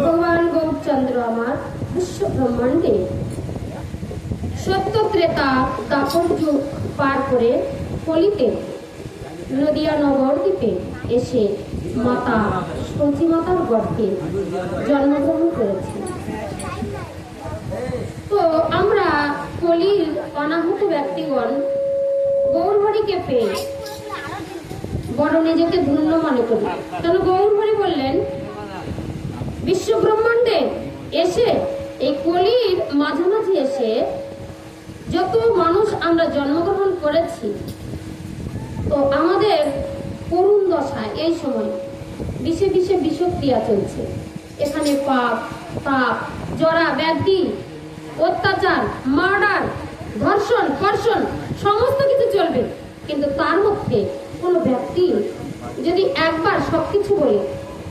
भगवान गौरचंद्र आमार विश्व ब्रह्मांडे सत्य त्रेता दापर जुग पार करे कलिते नदिया नवद्वीपे एसे माता सची मातार गर्भे जन्मग्रहण करेছেন। तो আমরা কলির অনাহত ব্যক্তিগণ গৌরহরিকে পেয়ে বড় নিজেকে ধন্য মনে করি। তখন গৌরহরি বললেন, বিশ্ব ব্রহ্মাণ্ডে এসে এই কলির মাঝামাঝি এসে যত মানুষ আমরা জন্মগ্রহণ করেছি, তো আমাদের করুণ দশায় এই সময় বিষে বিষে বিষক্রিয়া চলছে। এখানে পাপ তাপ জরা ব্যাধি অত্যাচার মার্ডার ধর্ষণ কর্ষণ সমস্ত কিছু চলবে, কিন্তু তার মধ্যে কোনো ব্যক্তি যদি একবার সবকিছু বলে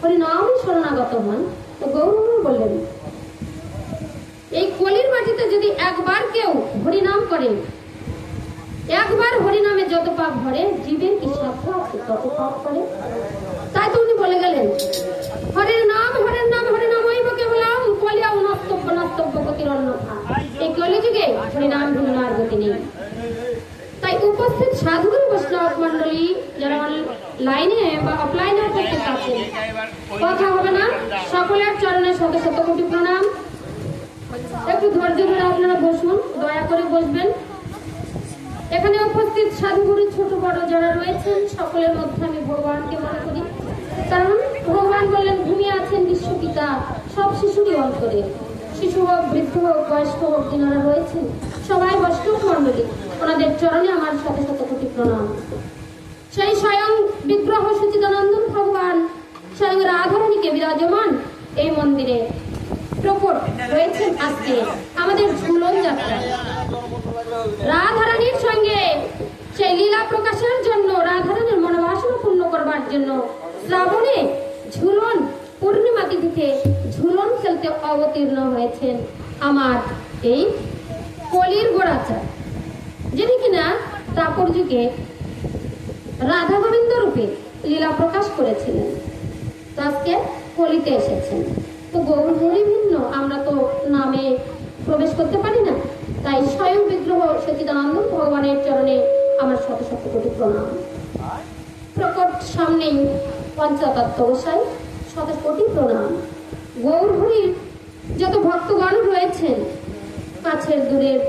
হরিনামে শরণাগত হন, তো গৌরহরি বললেন এই কলির মাটিতে যদি একবার কেউ হরিনাম করে, একবার হরিনামে যত পাপ ভরে জীবের কি সাধ্য আছে তত পাপ করে। তাই তো উনি বলে গেলেন হরের নাম হরিনামই কেবলম কলিয়া নস্তব্য নস্তব্য গতির অন্যথা। এই কলিযুগে হরিনাম ভিন্ন আর গতি নেই। তাই উপস্থিত সাধুগুরু বৈষ্ণব মন্ডলী যারা লাইনে বা অফলাইনে উপস্থিত আছেন, কথা হবে না, সকলের চরণে শত শত কোটি প্রণাম। একটু ধৈর্য ধরে আপনারা বসুন, দয়া করে বসবেন। এখানে উপস্থিত সাধুগুরু ছোট বড় যারা রয়েছেন সকলের মধ্যে আমি ভগবানকে মনে করি, কারণ ভগবান বললেন ঘুমিয়ে আছেন বিশ্বপিতা সব শিশুরই অন্তরে। শিশু হোক বৃদ্ধ হোক বয়স্ক হোক যিনারা রয়েছেন সবাই বৈষ্ণব মন্ডলী, ওনাদের চরণে আমার শত শত কোটি প্রণাম। সেই স্বয়ং বিগ্রহ সচিদানন্দন ভগবান স্বয়ং রাধারানীকে বিরাজমান এই মন্দিরে প্রকট হয়েছেন আজকে আমাদের ঝুলন যাত্রা। রাধারানীর সঙ্গে সেই লীলা প্রকাশের জন্য, রাধারানীর মনোবাসনা পূর্ণ করবার জন্য শ্রাবণে ঝুলন পূর্ণিমা তিথিতে ঝুলন খেলতে অবতীর্ণ হয়েছেন আমার এই কলির গোড়াচার, যিনি কিনা দাপর যুগে রাধা গোবিন্দ রূপে লীলা প্রকাশ করেছিলেন। তো আজকে কলিতে এসেছেন। তো গৌরহরি ভিন্ন, আমরা তো নামে প্রবেশ করতে পারি না, তাই স্বয়ং বিগ্রহ সচিদানন্দ ভগবানের চরণে আমার শত শত কোটি প্রণাম। প্রকট সামনেই পঞ্চতত্ত্ব গোসাই, শত কোটি প্রণাম। গৌরহরির যত ভক্তগণ রয়েছেন কাছের দূরের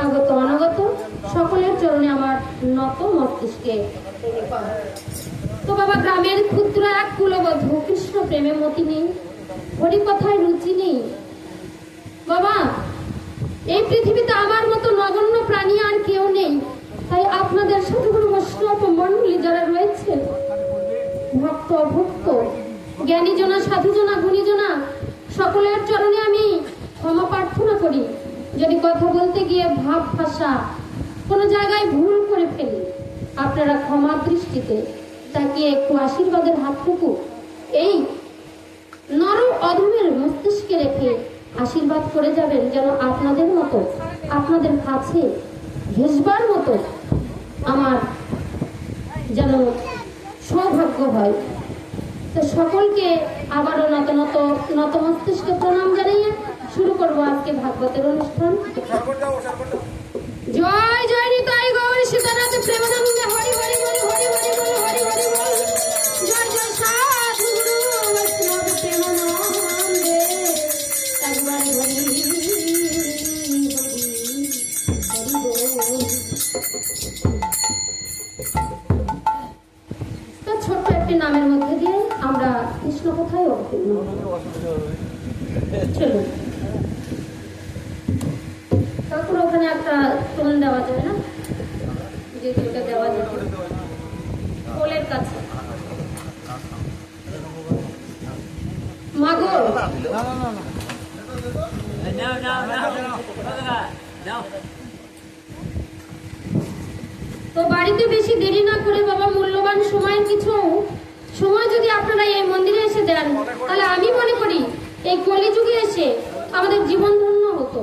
আগত অনাগত সকলের চরণে আমার নত মস্তিষ্কে। তো বাবা, গ্রামের ক্ষুদ্র এক কুলবধূ কৃষ্ণ প্রেমে মতি নেই, হরি কথায় রুচি নেই। বাবা, এই পৃথিবীতে আমার মতো নগণ্য প্রাণী আর কেউ নেই। তাই আপনাদের সাধুগুরু বৈষ্ণব মন্ডলী যারা রয়েছেন, ভক্ত অভক্ত জ্ঞানীজনা, সাধুজনা, গুণীজনা সকলের চরণে আমি ক্ষমা প্রার্থনা করি। যদি কথা বলতে গিয়ে ভাব ভাষা কোনো জায়গায় ভুল করে ফেলি, আপনারা ক্ষমার দৃষ্টিতে তাকিয়ে একটু আশীর্বাদের হাতটুকু এই নর অধমের মস্তিষ্কে রেখে আশীর্বাদ করে যাবেন, যেন আপনাদের মতো, আপনাদের কাছে ঘেসবার মতো আমার যেন সৌভাগ্য হয়। তো সকলকে আবারও নত মস্তিষ্কে প্রণাম জানিয়ে শুরু করবো আজকে ভাগবতের অনুষ্ঠান। জয় জয় নিতাই গৌরী সীতানাথ প্রেমানন্দে হরি হরি বল, হরি হরি বল, হরি হরি বল। জয় জয় সাধু গুরু বৈষ্ণব প্রেমানন্দে একবার হরি হরি বল। তো ছোট্ট একটি নামের মধ্যে দিয়ে আমরা কৃষ্ণ কোথায় অবতীর্ণ চলুন। তারপর ওখানে একটা টোন দেওয়া যায় না, যে দুটো দেওয়া যায় কোলের কাছে। মাগো তো বাড়িতে বেশি দেরি না করে বাবা, মূল্যবান সময়ের কিছু সময় যদি আপনারা এই মন্দিরে এসে দেন, তাহলে আমি মনে করি এই কলিযুগে এসে আমাদের জীবন ধন্য হতো।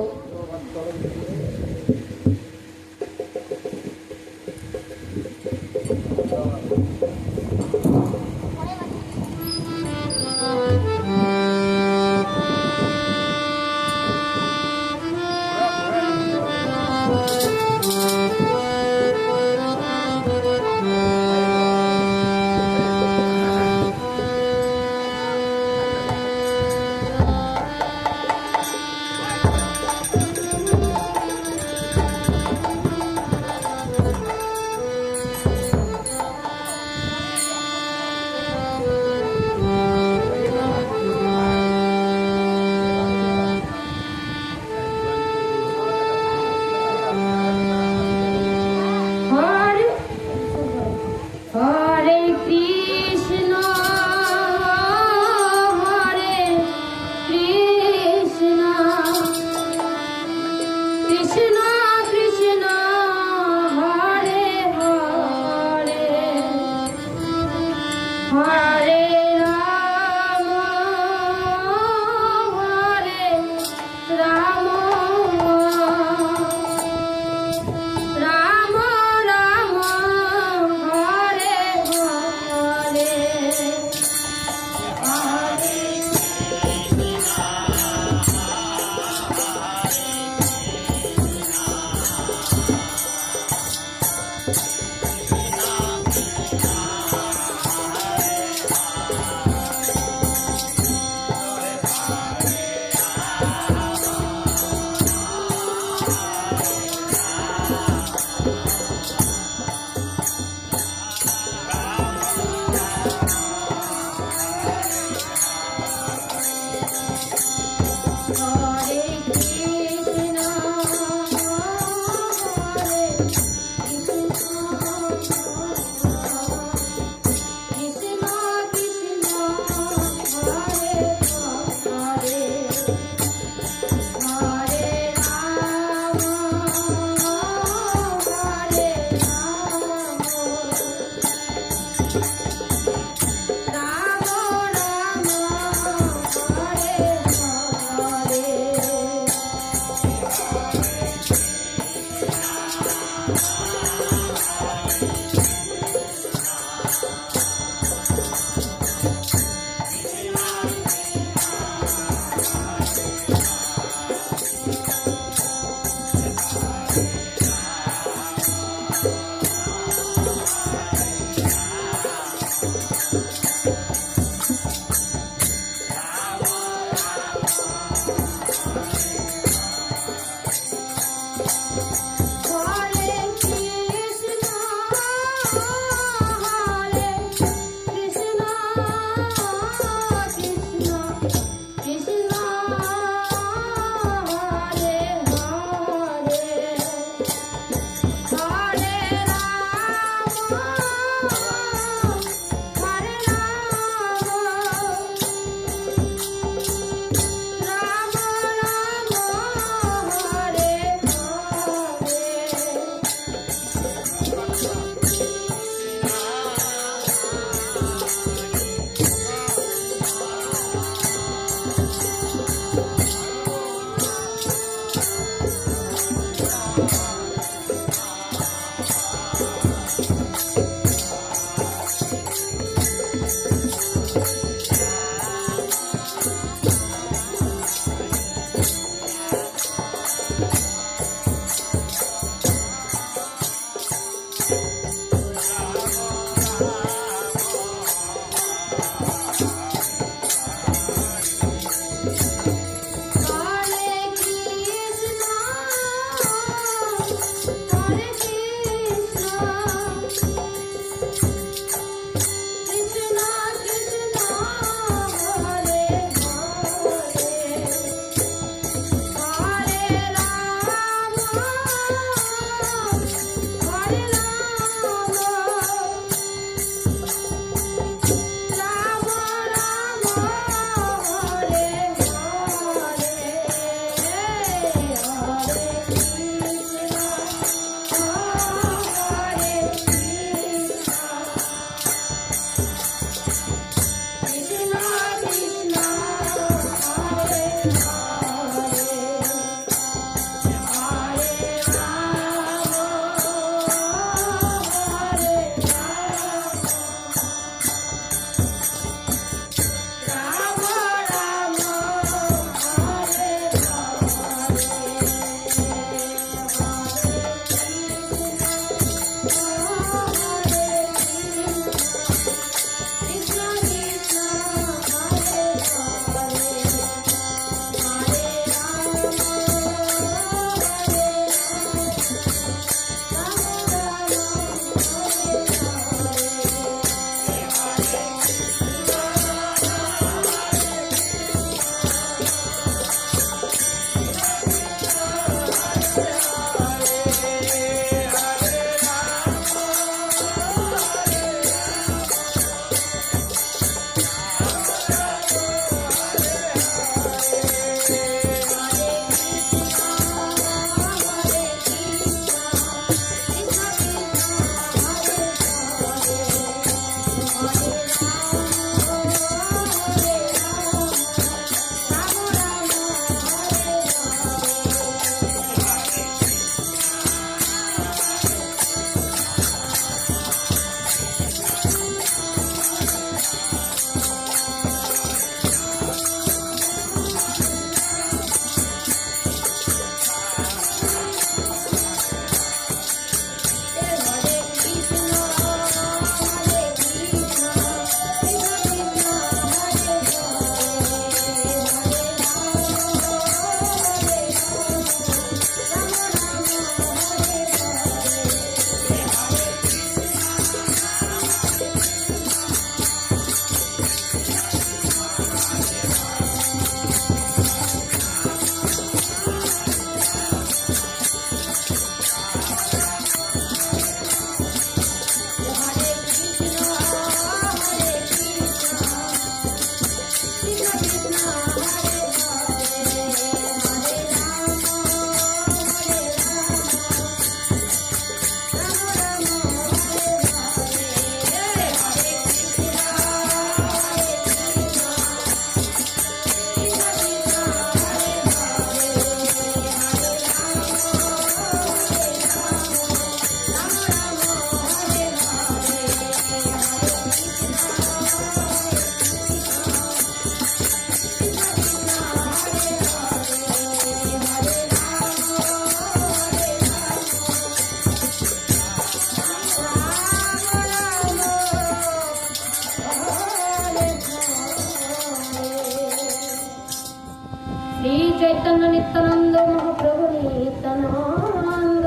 শ্রী চৈতন্য নিত্যানন্দ মহাপ্রভু নিত্যানন্দ,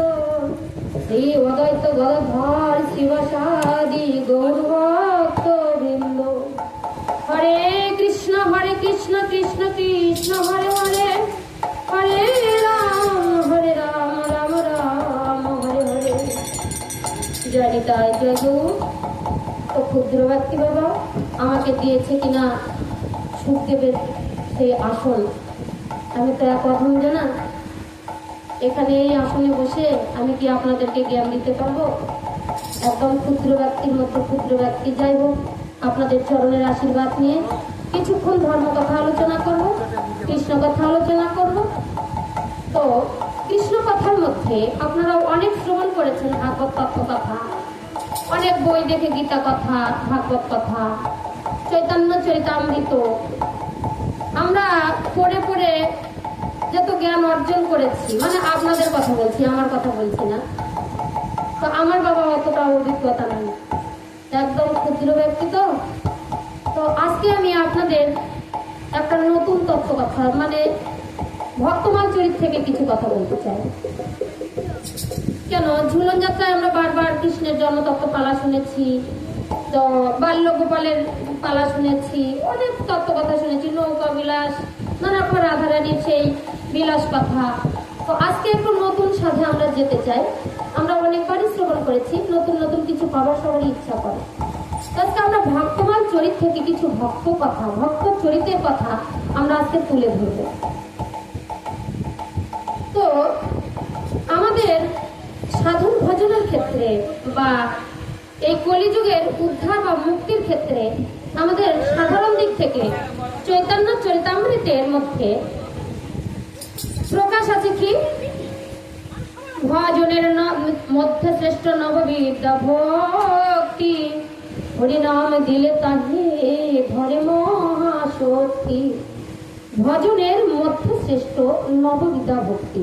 শ্রী অদ্বৈত গদাধর শিবসাদি গৌর ভক্ত বৃন্দ। হরে কৃষ্ণ কৃষ্ণ কৃষ্ণ হরে হরে, হরে রাম রাম রাম হরে হরে। জয় নিতাই জয় গৌর। তো ক্ষুদ্র ব্যক্তি বাবা আমাকে দিয়েছে কিনা সুখদেবের সেই আসন, আমি তো এক প্রথম জানা। এখানে এই আসনে বসে আমি কি আপনাদেরকে জ্ঞান দিতে পারবো? একদম ক্ষুদ্র ব্যক্তির মধ্যে ক্ষুদ্র ব্যক্তি। যাই হোক, আপনাদের চরণের আশীর্বাদ নিয়ে কিছুক্ষণ ধর্ম কথা আলোচনা করব, কৃষ্ণ কথা আলোচনা করব। তো কৃষ্ণ কথার মধ্যে আপনারাও অনেক শ্রবণ করেছেন ভাগবত তত্ত্ব কথা, অনেক বই দেখে গীতা কথা, ভাগবত কথা, চৈতন্য চরিতামৃত আমরা পড়ে পড়ে যত জ্ঞান অর্জন করেছি, মানে আপনাদের কথা বলছি, আমার কথা বলছি না। তো আমার বাবা অতটা অভিজ্ঞতা নেই, একদম ক্ষুদ্র ব্যক্তি। তো আজকে আমি আপনাদের একটা নতুন তত্ত্ব কথা, মানে ভক্তমাল চরিত থেকে কিছু কথা বলতে চাই। কেন ঝুলন যাত্রায় আমরা বারবার কৃষ্ণের জন্মতত্ত্ব পালা শুনেছি, তো বাল্য গোপালের পালা শুনেছি, অনেক তত্ত্ব কথা শুনেছি, নৌকা বিলাস, নানা রকম রাধারানীর সেই বিলাস কথা। তো আজকে একটু নতুন সাথে আমরা যেতে চাই। আমরা অনেকবারই শ্রবণ করেছি, নতুন নতুন কিছু পাবার সবারই ইচ্ছা করে। আজকে আমরা ভক্তমাল চরিত থেকে কিছু ভক্ত কথা, ভক্ত চরিতের কথা আমরা আজকে তুলে ধরব। তো আমাদের সাধন ভজনের ক্ষেত্রে বা এই কলিযুগের উদ্ধার বা মুক্তির ক্ষেত্রে আমাদের সাধারণ দিক থেকে চৈতন্য চরিতামৃতের মধ্যে প্রকাশ আছে কি? ভজনের মধ্যে শ্রেষ্ঠ নববিদ্যা ভক্তি, হরিনাম দিলে তাহে ধরে মহাশক্তি। ভজনের মধ্যে শ্রেষ্ঠ নববিদ্যা ভক্তি,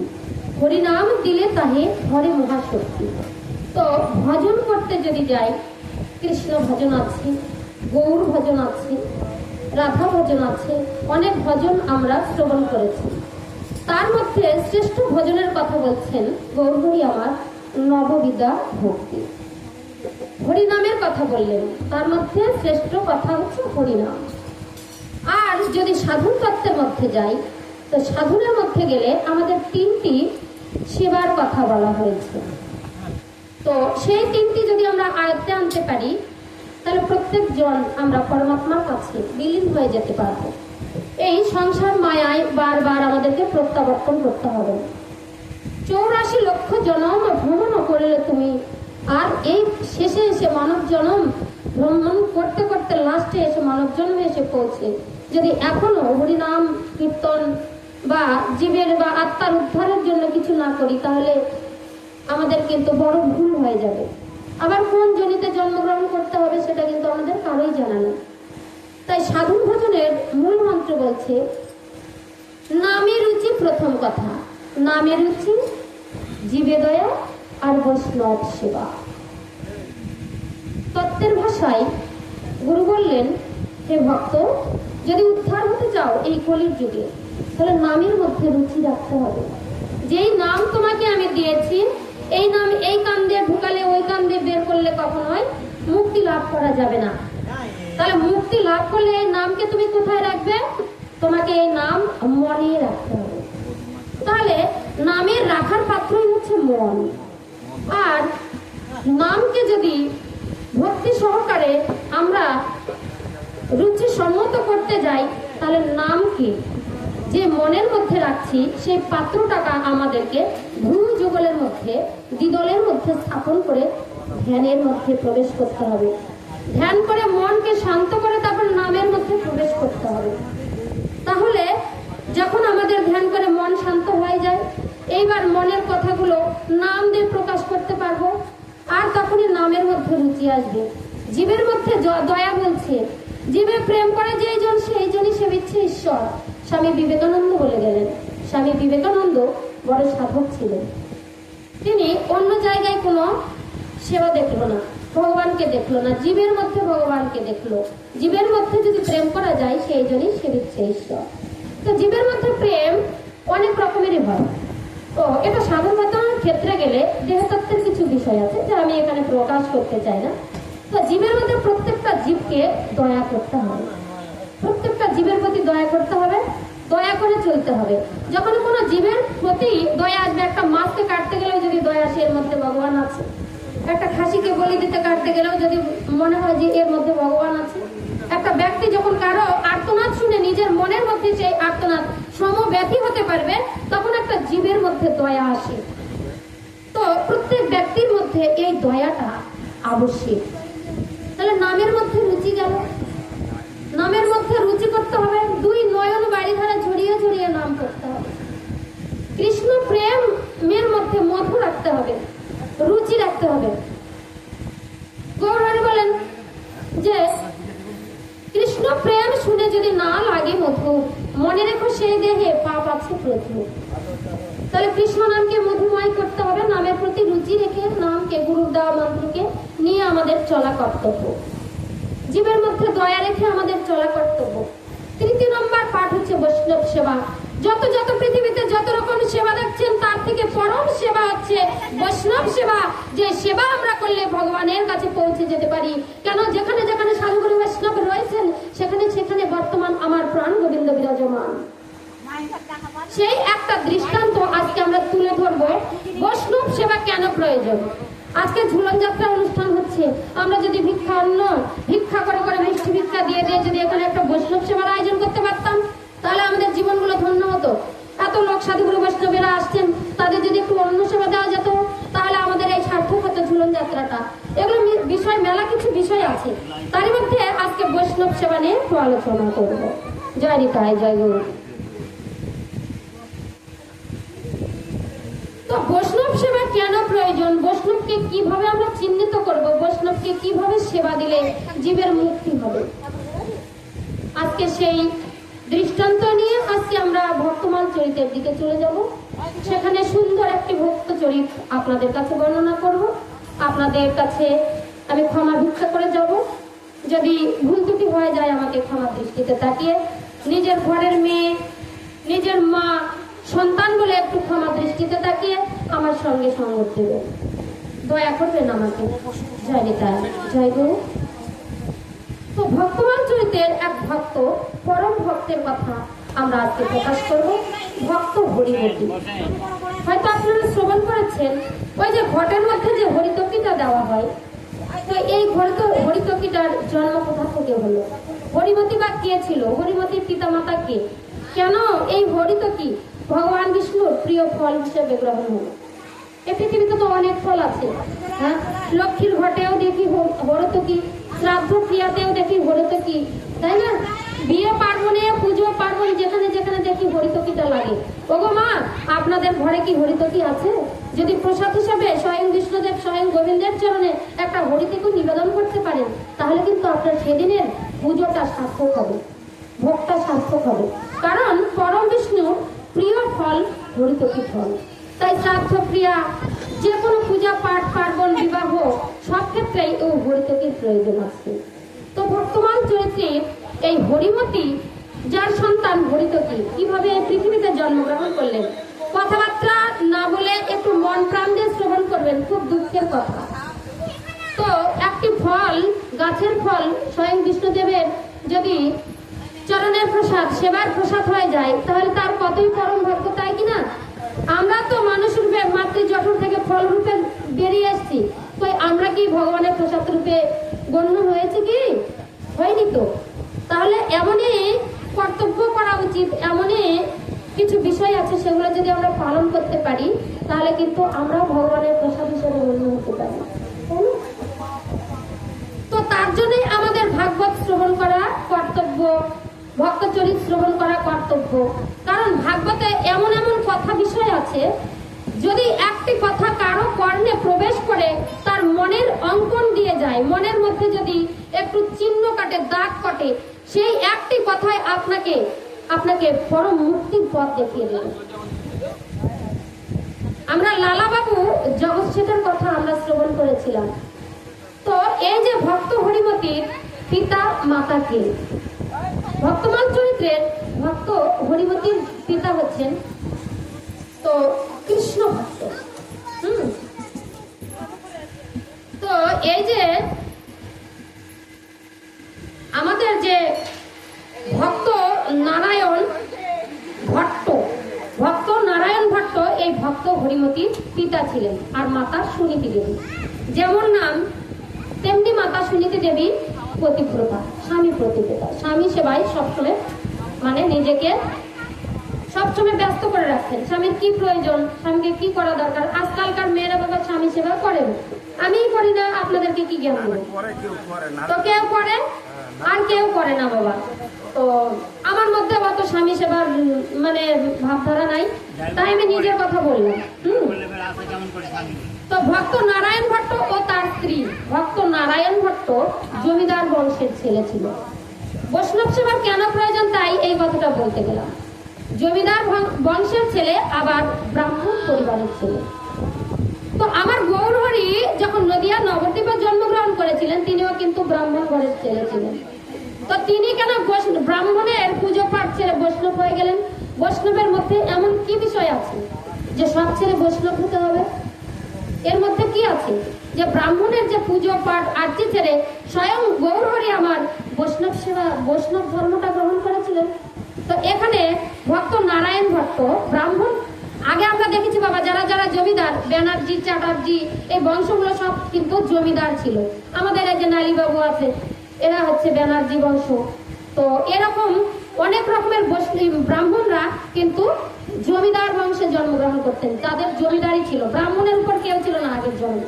হরিনাম দিলে তাহে ধরে মহাশক্তি। তো ভজন করতে যদি যাই, কৃষ্ণ ভজন আছে, গৌর ভজন আছে, রাধা ভজন আছে, অনেক ভজন আমরা শ্রবণ করেছি। তার মধ্যে শ্রেষ্ঠ ভজনের কথা বলছেন গৌরহরি আমার নববিদ্যা ভক্তি। হরিনামের কথা বললেন, তার মধ্যে শ্রেষ্ঠ কথা হচ্ছে হরিনাম। আর যদি সাধন তত্ত্বের মধ্যে যাই, তো সাধনের মধ্যে গেলে আমাদের তিনটি সেবার কথা বলা হয়েছে। তো সেই তিনটি যদি আমরা আয়ত্তে আনতে পারি, তাহলে প্রত্যেকজন আমরা পরমাত্মার কাছে বিলীন হয়ে যেতে পারবো। এই সংসার মায়ায় বারবার আমাদেরকে প্রত্যাবর্তন করতে হবে। 84 লক্ষ জনম ভ্রমণ করলে তুমি, আর এই শেষে এসে মানব জনম ভ্রমণ করতে করতে লাস্টে এসে মানব জন্মে এসে পৌঁছে যদি এখনো হরিনাম কীর্তন বা জীবের বা আত্মার উদ্ধারের জন্য কিছু না করি, তাহলে আমাদের কিন্তু বড় ভুল হয়ে যাবে। আবার কোন জনিতে জন্মগ্রহণ করতে হবে সেটা কিন্তু আমাদের কারোই জানা নেই। তাই সাধন ভজনের মূল মন্ত্র বলছে নামে রুচি। প্রথম কথা, নামে রুচি, জীবে দয়া আর বৈষ্ণব সেবা। তত্ত্বের ভাষায় গুরু বললেন, হে ভক্ত, যদি উদ্ধার হতে চাও এই কলির যুগে, তাহলে নামের মধ্যে রুচি রাখতে হবে। যেই নাম তোমাকে আমি দিয়েছি, এই নাম এই কান দিয়ে ঢুকালে ওই কান দিয়ে বের করলে কখনোই মুক্তি লাভ করা যাবে না। তাহলে মুক্তি লাভ করলে এই নামকে তুমি কোথায় রাখবে? তোমাকে এই নাম মনে রাখতে হবে। তাহলে নামের রাখার পাত্রই হচ্ছে মন। আর নামকে যদি ভক্তি সহকারে আমরা রুচি সম্মত করতে যাই, তাহলে নামকে যে মনের মধ্যে রাখছি সেই পাত্রটাকা আমাদেরকে ভ্রু যুগলের মধ্যে, দ্বিদলের মধ্যে স্থাপন করে ধ্যানের মধ্যে প্রবেশ করতে হবে। ধ্যান করে মনকে শান্ত করে তারপর নামের মধ্যে প্রবেশ করতে হবে। তাহলে যখন আমাদের ধ্যান করে মন শান্ত হয়ে যায়, এইবার মনের কথাগুলো নাম দিয়ে প্রকাশ করতে পারবো। আর তখনই নামের মধ্যে রুচি আসবে। জীবের মধ্যে দয়া বলছে, জীবে প্রেম করে যেই জন সেই জনই সেবিচ্ছে ঈশ্বর। স্বামী বিবেকানন্দ বলে গেলেন। স্বামী বিবেকানন্দ বড় সাধক ছিলেন। তিনি অন্য জায়গায় কোনো সেবা দেখলো না, ভগবানকে দেখলো না, জীবের মধ্যে ভগবানকে দেখলো। জীবের মধ্যে যদি প্রেম করা যায় সেই জন্যই সেবিচ্ছে ঈশ্বর। তো জীবের মধ্যে প্রেম অনেক রকমেরই হয়। তো এটা সাধারণত ক্ষেত্রে গেলে দেহতত্ত্বের কিছু বিষয় আছে যা আমি এখানে প্রকাশ করতে চাই না। তো জীবের মধ্যে প্রত্যেকটা জীবকে দয়া করতে হবে, প্রত্যেকটা জীবের প্রতি দয়া করতে হবে, দয়া করে চলতে হবে। যখন কোনো জীবের প্রতি দয়া আসবে, একটা মাছকে কাটতে গেলেও যদি দয়া আসে এর মধ্যে ভগবান আছে, একটা খাসিকে বলি দিতে কাটতে গেলেও যদি মনে হয় যে এর মধ্যে ভগবান আছে, একটা ব্যক্তি যখন কারো আর্তনাদ শুনে নিজের মনের মধ্যে সেই আর্তনাদ সমব্যথী হতে পারবে, তখন একটা জীবের মধ্যে দয়া আসে। তো প্রত্যেক ব্যক্তির মধ্যে এই দয়াটা আবশ্যক। তাহলে নামের মধ্যে রুচি গেল, নামের মধ্যে রুচি করতে হবে, দুই নয়ন বাড়ি ধারা ঝরিয়ে ঝরিয়ে নাম করতে হবে। কৃষ্ণ প্রেমের মধ্যে মধু রাখতে হবে, রুচি রাখতে হবে। গৌরহরি বলেন যে কৃষ্ণ প্রেম শুনে যদি না লাগে মধু, মনে রেখো সেই দেহে পাপ আছে প্রচুর। তাহলে কৃষ্ণ নামকে মধুময় করতে হবে, নামের প্রতি রুচি রেখে নামকে, গুরুর দেওয়া মন্ত্রকে নিয়ে আমাদের চলা কর্তব্য। জীবের মধ্যে দয়া রেখে আমাদের চলা কর্তব্য। তৃতীয় নম্বর পাঠ হচ্ছে বৈষ্ণব সেবা। যত যত পৃথিবীতে যত রকম সেবা দেখছেন, তার থেকে পরম সেবা হচ্ছে বৈষ্ণব সেবা। যে সেবা আমরা করলে ভগবানের কাছে পৌঁছে যেতে পারি। কেন? যেখানে যেখানে সাধুগুরু বৈষ্ণব রয়েছেন, সেখানে সেখানে বর্তমান আমার প্রাণ গোবিন্দ বিরাজমান। সেই একটা দৃষ্টান্ত আজকে আমরা তুলে ধরবো, বৈষ্ণব সেবা কেন প্রয়োজন। আজকে ঝুলন যাত্রা অনুষ্ঠান হচ্ছে, আমরা যদি ভিক্ষা করে করে মিষ্টি ভিক্ষা দিয়ে দিয়ে যদি এখানে একটা বৈষ্ণব সেবার আয়োজন করতে পারতাম, তাহলে আমাদের জীবনগুলো ধন্য হতো। এত লোক সাধুগুরু বৈষ্ণবেরা আসছেন, তাদের যদি একটু অন্য সেবা দেওয়া যেত, তাহলে আমাদের এই সার্থক হতো ঝুলন যাত্রাটা। এগুলো বিষয়, মেলা কিছু বিষয় আছে, তারই মধ্যে আজকে বৈষ্ণব সেবা নিয়ে একটু আলোচনা করবো। জয় নিতাই, জয় গুরু। তো বৈষ্ণব সেবা কেন প্রয়োজন, বৈষ্ণবকে কিভাবে আমরা চিহ্নিত করব, বৈষ্ণবকে কিভাবে সেবা দিলে জীবের মুক্তি হবে, আজকে সেই দৃষ্টান্ত নিয়ে আজকে আমরা ভক্তমাল চরিতের দিকে চলে যাব। সেখানে সুন্দর একটি ভক্ত চরিত আপনাদের কাছে বর্ণনা করব। আপনাদের কাছে আমি ক্ষমা ভিক্ষা করে যাব, যদি ভুল ত্রুটি হয়ে যায় আমাকে ক্ষমা দৃষ্টিতে তাকিয়ে, নিজের ঘরের মেয়ে, নিজের মা, সন্তান বলে একটু ক্ষমা দৃষ্টিতে তাকিয়ে আমার সঙ্গে সঙ্গত দেবেন, দয়া করবেন আমাকে। জয় নিতাই, জয় গুরু। তো ভক্তমান চরিতের এক ভক্ত, পরম ভক্তের কথা আমরা আজকে প্রকাশ করব, ভক্ত হরিমতি। হয়তো আপনারা শ্রবণ করেছেন, ওই যে ঘটের মধ্যে যে হরিতকিটা দেওয়া হয়, তো এই হরিতকিটার জন্ম কোথা থেকে হলো, হরিমতি বা কে ছিল, হরিমতির পিতা মাতা কে, কেন এই হরিতকি ভগবান বিষ্ণুর প্রিয় ফল হিসেবে গ্রহণ হলো। এই পৃথিবীতে তো অনেক ফল আছে, হ্যাঁ, লক্ষ্মীর ঘটেও দেখি হরতকি, শ্রাদ্ধ ক্রিয়াতেও দেখি হরতকি, তাই না? বিয়ে পার্বণে, পুজো পার্বণ, যেখানে যেখানে দেখি হরিতকিটা লাগে। ওগো মা, আপনাদের ঘরে কি হরিতকি আছে? যদি প্রসাদ হিসাবে স্বয়ং বিষ্ণুদেব, স্বয়ং গোবিন্দের চরণে একটা হরিতকি নিবেদন করতে পারেন, তাহলে কিন্তু আপনার সেদিনের পুজোটা সার্থক হবে, ভোগটা সার্থক হবে। কারণ পরম বিষ্ণুর প্রিয় ফল হরিতকি ফল। তাই শ্রাদ্ধ ক্রিয়া, যে কোনো পূজা পাঠ পার্বণ, বিবাহ, সব ক্ষেত্রেই ও হরিতকির প্রয়োজন আছে। তো বর্তমান চরিত্রে এই হরিমতি, যার সন্তান হরিতকি, কিভাবে পৃথিবীতে জন্মগ্রহণ করলেন, কথাবার্তা না বলে একটু মন প্রাণ দিয়ে শ্রবণ করবেন, খুব দুঃখের কথা। তো একটি ফল, গাছের ফল স্বয়ং বিষ্ণুদেবের যদি চরণের প্রসাদ, সেবার প্রসাদ হয়ে যায়, তাহলে তার কতই পরম ভক্ত, তাই কিনা? আমরা তো মানুষ রূপে মাতৃ জঠর থেকে ফল রূপে বেরিয়ে আসছি, তো আমরা কি ভগবানের প্রসাদ রূপে গণ্য হয়েছে কি? হয়নি তো। তাহলে এমনই কর্তব্য করা উচিত, এমনই কিছু বিষয় আছে, সেগুলো যদি আমরা পালন করতে পারি, তাহলে কিন্তু আমরাও ভগবানের প্রসাদ হিসেবে গণ্য হতে পারি। তো তার জন্যই আমাদের ভাগবত শ্রবণ করা কর্তব্য, ভক্ত চরিত শ্রবণ করা কর্তব্য। কারণ ভাগবতে এমন এমন কথা বিষয় আছে, যদি একটি কথা কারো কর্ণে প্রবেশ করে, তার মনের অঙ্কন দিয়ে যায়, মনের মধ্যে যদি একটু চিহ্ন কাটে, দাগ কাটে, সেই একটি কথায় আপনাকে পরম মুক্তির পথ দেখিয়ে দেবে। আমরা লালাবাবু জগৎ শেঠের কথা আমরা শ্রবণ করেছিলাম। তো এই যে ভক্ত হরিমতির পিতা মাতা কে, ভক্তমান চরিত্রের ভক্ত হরিমতির পিতা হচ্ছেন তো কৃষ্ণ ভক্ত। তো এই যে আমাদের যে ভক্ত নারায়ণ ভট্ট, ভক্ত নারায়ণ ভট্ট এই ভক্ত হরিমতির পিতা ছিলেন, আর মাতা সুনীতি দেবী। যেমন নাম তেমনি মাতা সুনীতি দেবী পতিব্রতা, স্বামী প্রতিব্রতা, স্বামী সেবায় সবসময় মানে নিজেকে সবসময় ব্যস্ত করে রাখছেন। স্বামীর কি প্রয়োজন, স্বামীকে কি করা দরকার। আজকালকার মেয়েরা বাবা স্বামী সেবা করেন, আমিই করি না, আপনাদেরকে কি জ্ঞান দেবো। তো কেউ করে আর কেউ করে না বাবা। তো আমার মধ্যে অত স্বামী সেবার মানে ভাবধারা নাই, তাই আমি নিজের কথা বললাম। তো ভক্ত নারায়ণ ভট্ট ও তার স্ত্রী ভক্ত নারায়ণ ভট্ট জমিদার বংশের ছেলে ছিল। বৈষ্ণব সেবার কেন প্রয়োজন তাই এই কথাটা বলতে গেলাম। জমিদার বংশের ছেলে আবার ব্রাহ্মণ পরিবারের ছেলে। তো আমার গৌরহরি যখন নদিয়া নবদ্বীপে জন্মগ্রহণ করেছিলেন তিনিও কিন্তু ব্রাহ্মণ ঘরের ছেলে ছিলেন। তো তিনি কেন ব্রাহ্মণের পুজো পাঠ ছেড়ে বৈষ্ণব হয়ে গেলেন? বৈষ্ণবের মধ্যে এমন কি বিষয় আছে যে সব ছেড়ে বৈষ্ণব হতে হবে? এর মধ্যে কি আছে যে ব্রাহ্মণের যে পুজো পাঠ আর্চি ছেড়ে স্বয়ং গৌরহরি আমার বৈষ্ণব সেবা বৈষ্ণব ধর্মটা গ্রহণ করেছিলেন? তো এখানে ভক্ত নারায়ণ ভট্ট ব্রাহ্মণ। আগে আমরা দেখেছি বাবা যারা যারা জমিদার, ব্যানার্জি চ্যাটার্জি এই বংশগুলো সব কিন্তু জমিদার ছিল। আমাদের এই যে নালিবাবু আছে এরা হচ্ছে ব্যানার্জি বংশ। তো এরকম অনেক রকমের ব্রাহ্মণরা কিন্তু জমিদার বংশে জন্মগ্রহণ করতেন, তাদের জমিদারি ছিল, ব্রাহ্মণের উপর কেউ ছিল না আগের জন্ম।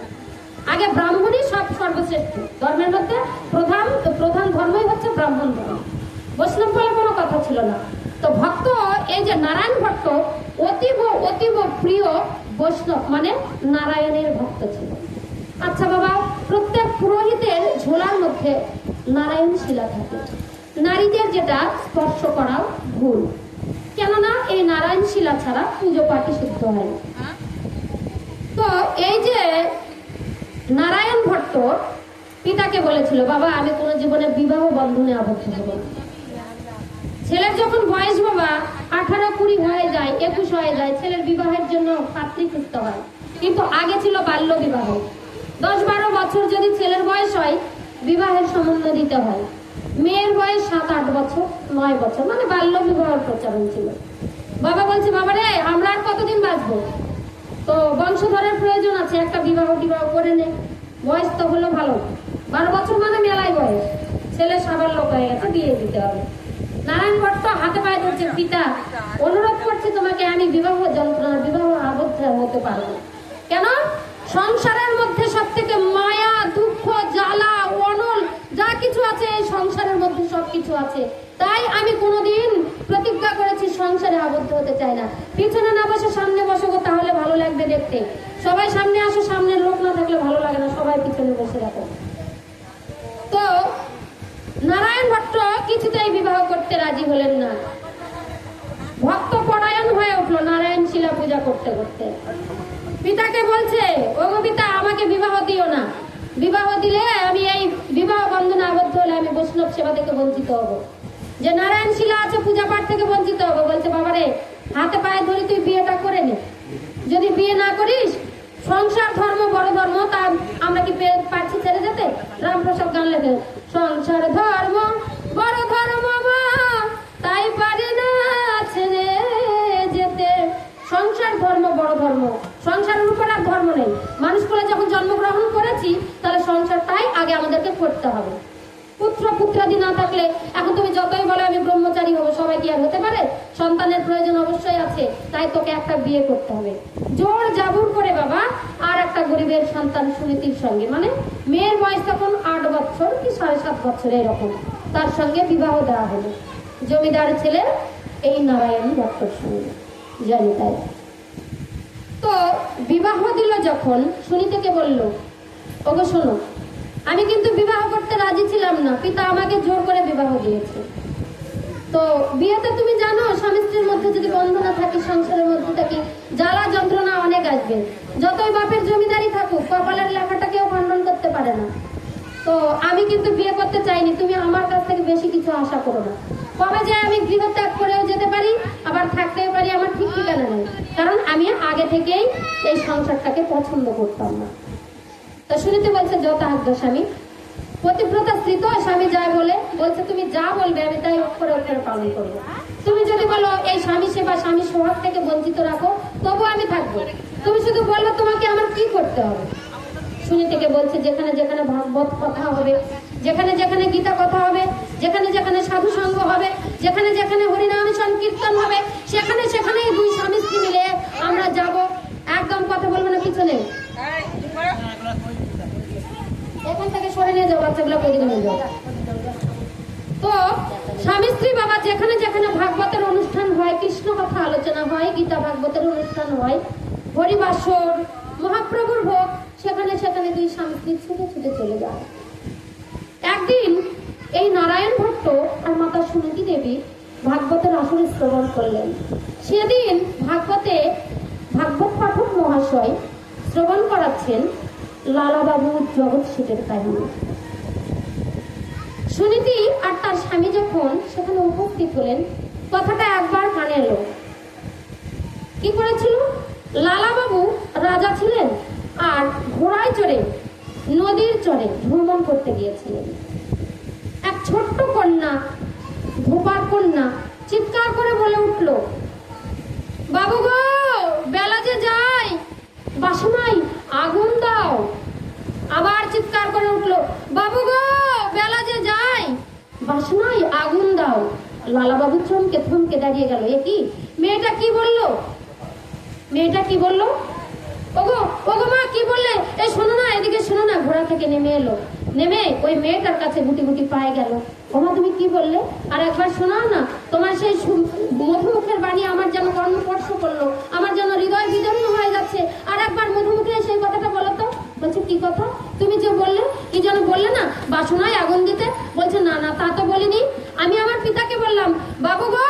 আগে ব্রাহ্মণই সব সর্বশ্রেষ্ঠ ধর্মের মধ্যে প্রধান ধর্মই হচ্ছে ব্রাহ্মণ ধর্ম, বৈষ্ণব বলে কোনো কথা ছিল না। তো ভক্ত এই যে নারায়ণ ভট্ট অতীব প্রিয় বৈষ্ণব মানে নারায়ণের ভক্ত ছিল। আচ্ছা বাবা, প্রত্যেক পুরোহিতের ঝোলার মধ্যে নারায়ণ শিলা থাকে, নারীদের যেটা স্পর্শ করা ভুল, কেননা এই নারায়ণ শিলা ছাড়া পুজো পাঠই শুদ্ধ হয়। তো এই যে নারায়ণ ভট্ট পিতাকে বলেছিল বাবা আমি কোনো জীবনে বিবাহ বন্ধনে আবদ্ধ হব। ছেলের যখন বয়স বাবা 18-20 হয়ে যায়, 21 হয়ে যায়, ছেলের বিবাহের জন্য পাত্রী খুঁজতে হয়। কিন্তু আগে ছিল বাল্য বিবাহ, 10-12 বছর যদি ছেলের বয়স হয় বিবাহের সম্বন্ধ দিতে হয়। মেয়ের বয়স 7-8 বছর 9 বছর মানে বাল্য বিবাহের প্রচলন ছিল। বাবা বলছে বাবা রে আমরা আর কতদিন বাঁচবো, তো বংশধরের প্রয়োজন আছে, একটা বিবাহ করে নে। বয়স তো হলো ভালো, 12 বছর মানে মেলায় বয়স, ছেলে সাবার লোক হয়ে গেছে, বিয়ে দিতে হবে। নারায়ণ ভট্ট হাতে পায়ে ধরছে পিতা অনুরোধ করছে তোমাকে আমি বিবাহ যন্ত্রণা বিবাহ আবদ্ধ হতে পারবো। কেন? সংসারের মধ্যে সব থেকে মায়া দুঃখ জ্বালা অনল যা কিছু আছে এই সংসারের মধ্যে সবকিছু আছে, তাই আমি কোনোদিন প্রতিজ্ঞা করেছি সংসারে আবদ্ধ হতে চাই না। পিছনে না বসে সামনে বসো গো, তাহলে ভালো লাগবে দেখতে। সবাই সামনে আসো, সামনের লোক না থাকলে ভালো লাগে না, সবাই পিছনে বসে রাখো। তো নারায়ণ ভট্ট কিছুতেই বিবাহ করতে রাজি হলেন না। ভক্ত পরায়ণ হয়ে উঠলো নারায়ণ শিলা পূজা করতে করতে। পিতাকে বলছে ওগো পিতা আমাকে বিবাহ দিও না, বিবাহ দিলে আমি এই বিবাহ বন্ধনে আবদ্ধ হলে আমি বৈষ্ণব সেবা থেকে বঞ্চিত হব, যে নারায়ণ শিলা আছে পূজা পাঠ থেকে বঞ্চিত হবো। বলছে বাবারে হাতে পায়ে ধরে তুই বিয়েটা করে নে, যদি বিয়ে না করিস সংসার ধর্ম বড় ধর্ম, তা আমরা কি পারছি ছেড়ে যেতে? রামপ্রসাদ গান লেখে সংসার ধর্ম বড় ধর্ম তাই পারি না ছেড়ে যেতে। সংসার ধর্ম বড় ধর্ম, সংসারের উপর আর ধর্ম নেই। মানুষ করে যখন জন্মগ্রহণ করেছি তাহলে সংসারটাই আগে আমাদেরকে করতে হবে। পুত্র পুত্রাদি না থাকলে এখন তুমি যতই বলে আমি ব্রহ্মচারী হবো, সবাই কি আর হতে পারে? সন্তানের প্রয়োজন অবশ্যই আছে, তাই তোকে একটা বিয়ে করতে হবে। জোর জাবুর করে বাবা আর একটা গরিবের সন্তান সুনীতির সঙ্গে, মানে মেয়ের বয়স তখন 8 বছর কি 7.5 বছর এরকম, তার সঙ্গে বিবাহ দেওয়া হলো জমিদার ছেলে এই নারায়ণ ভট্টর সঙ্গে, জানি তাই। তো বিবাহ দিল যখন সুনীতিকে বলল ওগো শোনো আমি কিন্তু বিবাহ করতে রাজি ছিলাম না, পিতা আমাকে জোর করে বিবাহ দিয়েছে। তো বিয়েতে তুমি জানো স্বামী স্ত্রীর মধ্যে যদি বন্ধনা থাকে, সংসারের মধ্যে থাকি, জ্বালা যন্ত্রণা অনেক আসবে। যতই বাপের জমিদারি থাকুক কপালের লেখাটা কেউ খণ্ডন করতে পারে না। তো আমি কিন্তু বিয়ে করতে চাইনি, তুমি আমার কাছ থেকে বেশি কিছু আশা করো না। কবে যে আমি গৃহত্যাগ করেও যেতে পারি, আবার থাকতেও পারি, আমার ঠিক ঠিকানা নেই। কারণ আমি আগে থেকেই এই সংসারটাকে পছন্দ করতাম না। তো শুনিতে বলছে যত আজ্ঞা স্বামী। পতিব্রতা স্ত্রী তো, স্বামী যায় বলছে তুমি যা বলবে আমি তাই অক্ষরে অক্ষরে পালন করবো। তুমি যদি বলো এই স্বামী সেবা স্বামী সোহাগ থেকে বঞ্চিত রাখো, তবু আমি থাকবো। তুমি শুধু বললো তোমাকে আমার কি করতে হবে। সুনীতিকে বলছে যেখানে যেখানে ভাগবত কথা হবে, যেখানে যেখানে গীতা কথা হবে, যেখানে যেখানে সাধু সঙ্গ হবে, যেখানে যেখানে হরিনাম সংকীর্তন হবে, সেখানে সেখানে দুই স্বামী স্ত্রী মিলে আমরা যাব। একদম কথা বলবো না পিছনে, এখান থেকে সরে নিয়ে যাও বাচ্চাগুলো, ওইদিকে নিয়ে যাও। তো স্বামী স্ত্রী বাবা যেখানে যেখানে ভাগবতের অনুষ্ঠান হয়, কৃষ্ণ কথা আলোচনা হয়, গীতা ভাগবতের অনুষ্ঠান হয়, হরিবাসর মহাপ্রভুর ভোগ, সেখানে সেখানে দুই স্বামী স্ত্রী ছুটে ছুটে চলে যায়। একদিন এই নারায়ণ ভট্ট আর মাতা সুনীতি দেবী ভাগবতের আসরে শ্রবণ করলেন। সেদিন ভাগবত পাঠক মহাশয় শ্রবণ করাচ্ছেন লালাবাবু জগৎ শেঠের কাহিনী। সুনীতি আর তার স্বামী যখন সেখানে উপস্থিত হলেন, কথাটা একবার কানে এলো। কি করেছিল? লালাবাবু রাজা ছিলেন আর ঘোড়ায় চড়ে নদীর চরে ভ্রমণ করতে গিয়েছিলেন। এক ছোট্ট কন্যা, ধোপার কন্যা, চিৎকার করে বলে উঠল, বাবু গো, বেলা যে যায়, বাসনায় আগুন দাও। আবার চিৎকার করে উঠল, বাবু গো, বেলা যে যায়, বাসনায় আগুন দাও। লালাবাবু থমকে দাঁড়িয়ে গেল। এ কি? মেয়েটা কি বললো? মেয়েটা কি বললো? ওগো ওগো মা, কি বললে? এই শোনো না, এদিকে শোনো না। ঘোড়া থেকে নেমে এলো, নেমে ওই মেয়েটার কাছে গুটি গুটি পায়ে গেল। ওমা তুমি কি বললে? আর একবার শোনাও না। তোমার সেই মধুমুখের বাণী আমার যেন কর্ণস্পর্শ করলো, আমার যেন হৃদয় বিদীর্ণ হয়ে যাচ্ছে। আর একবার মধুমুখে সেই কথাটা বলো তো। বলছে কি কথা? তুমি যে বললে, কি যেন বললে না, বাসনায় আগুন দিতে। বলছে না না, তা তো বলিনি। আমি আমার পিতাকে বললাম, বাবু গো,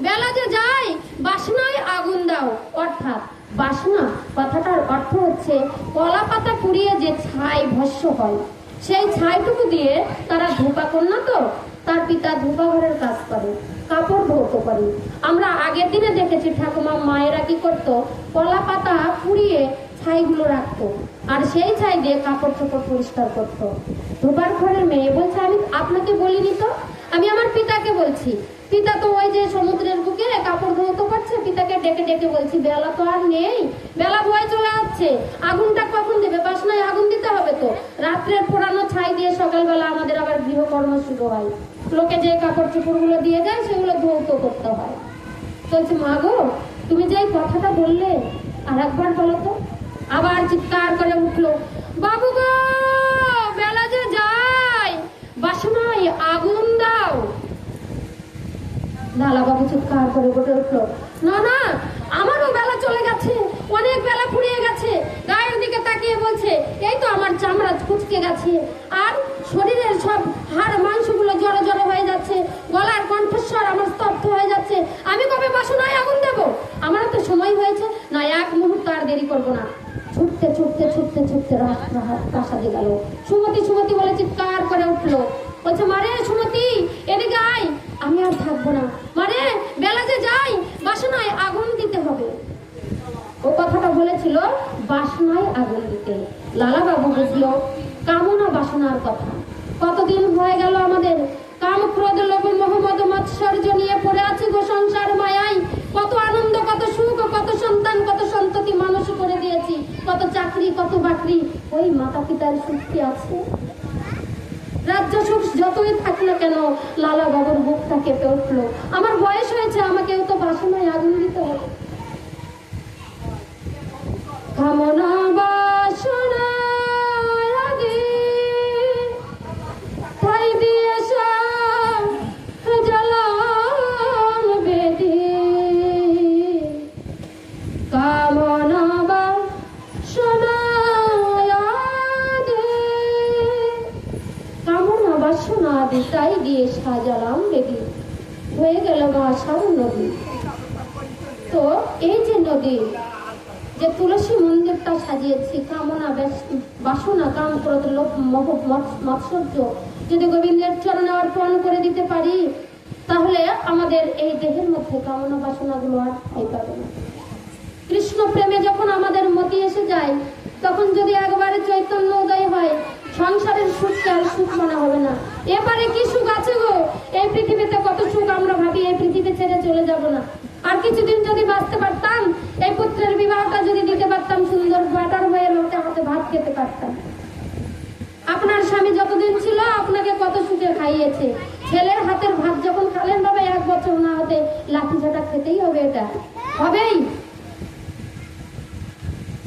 বেলা যে যায়, বাসনায় আগুন দাও। অর্থাৎ বাসনা কথাটার অর্থ হচ্ছে কলা পাতা পুড়িয়ে যে ছাই ভস্য হয়, সেই ছাইটুকু দিয়ে তারা ধোপা কন্যা তো, তার পিতা ধোপা ঘরের কাজ করে, কাপড় ধৌত করে। আমরা আগের দিনে দেখেছি ঠাকুমা মায়েরা কি করতো, কলা পাতা পুড়িয়ে ছাইগুলো রাখতো, আর সেই ছাই দিয়ে কাপড় চোপড় পরিষ্কার করতো। ধোপার ঘরের মেয়ে বলছে, আমি আপনাকে বলিনি তো, আমি আমার পিতাকে বলছি। পিতা তো ওই যে সমুদ্রের বুকে কাপড় ধৌত করছে, পিতাকে ডেকে ডেকে বলছি, বেলা তো আর নেই, বেলা বয়ে চলে যাচ্ছে, আগুনটা কখন দেবে? বাসনায় আগুন দিতে হবে তো। রাত্রের পুরানো ছাই দিয়ে সকালবেলা আমাদের আবার গৃহকর্ম শুরু হয়, লোকে যে কাপড় চোপড় গুলো দিয়ে যায় সেগুলো ধৌত করতে হয়। বলছে, মা গো, তুমি যে কথাটা বললে আর একবার বলো তো। আবার চিৎকার করে উঠলো, বাবু গো, বেলা যে যায়, বাসনায় আগুন দাও। লালাবাবু চিৎকার করে বলে উঠলো, না না, আমারও বেলা চলে গেছে, অনেক বেলা ফুরিয়ে গেছে। গায়ের দিকে তাকিয়ে বলছে, এই তো আমার চামড়া কুচকে গেছে, আর শরীরের সব হাড় মাংসগুলো জড়ো জড়ো হয়ে যাচ্ছে, গলার কণ্ঠস্বর আমার স্তব্ধ হয়ে যাচ্ছে। আমি কবে বাসনায় আগুন দেবো? আমারও তো সময় হয়েছে, না এক মুহূর্ত আর দেরি করবো না। ছুটতে ছুটতে ছুটতে ছুটতে প্রাসাদে গেল। সুমতি সুমতি বলে চিৎকার করে উঠলো। বলছে, মারে সুমতি, এদিকে আয়, আমি আর থাকবো না। মারে, বেলা যে যাই, বাসনায় আগুন দিতে হবে। ও কথাটা বলেছিল বাসনায় আগুন দিতে। লালাবাবু বুঝলো কামনা বাসনার কথা। কতদিন হয়ে গেল আমাদের কাম ক্রোধ লোভ মোহ মদ মাৎসর্য নিয়ে পড়ে আছি গো সংসার মায়ায়। কত আনন্দ, কত সুখ, কত সন্তান, কত সন্ততি মানুষ করে দিয়েছি, কত চাকরি, কত বাকরি। ওই মাতা পিতার সুখ কি আছে? রাজ্য সুখ যতই থাক না কেন, লালা বাবুর বুকটা কেঁপে উঠলো। আমার বয়স হয়েছে, আমাকেও তো বাসনায় আগুন দিতে হবে। কামনা বাসনা আগে তাই দিয়ে জ্বালাম বেদি, কামনা বাসনা আগে, কামনা বাসনা আগে তাই দিয়ে সাজালাম বেদি। হয়ে গেল মা সারু নদী। তো এই যে নদী, যে তুলসী মন্দিরটা সাজিয়েছি, কামনা বাসনা কাম ক্রোধ লোভ মোহ মাৎসর্য যদি গোবিন্দের চরণে অর্পণ করে দিতে পারি, তাহলে আমাদের এই দেহের মধ্যে কামনা বাসনাগুলো আর ঠাঁই পাবে না। কৃষ্ণ প্রেমে যখন আমাদের মতি এসে যায়, তখন যদি একবারে চৈতন্য উদয় হয়, সংসারের সুখকে আর সুখ মনে হবে না। এবারে কি সুখ আছে গো, এই পৃথিবীতে কত সুখ আমরা ভাবি এই পৃথিবী ছেড়ে চলে যাব না। আর কিছুদিন যদি বাঁচতে পারতাম, এই পুত্রের বিবাহটা যদি দিতে পারতাম, সুন্দর বাটার হয়ে লোকে হাতে ভাত খেতে পারতাম। আপনার স্বামী যতদিন ছিল আপনাকে কত সুখে খাইয়েছে, ছেলের হাতের ভাত যখন খালেন বাবা, 1 বছর না হতে লাঠি ঝাঁটা খেতেই হবে, এটা হবেই।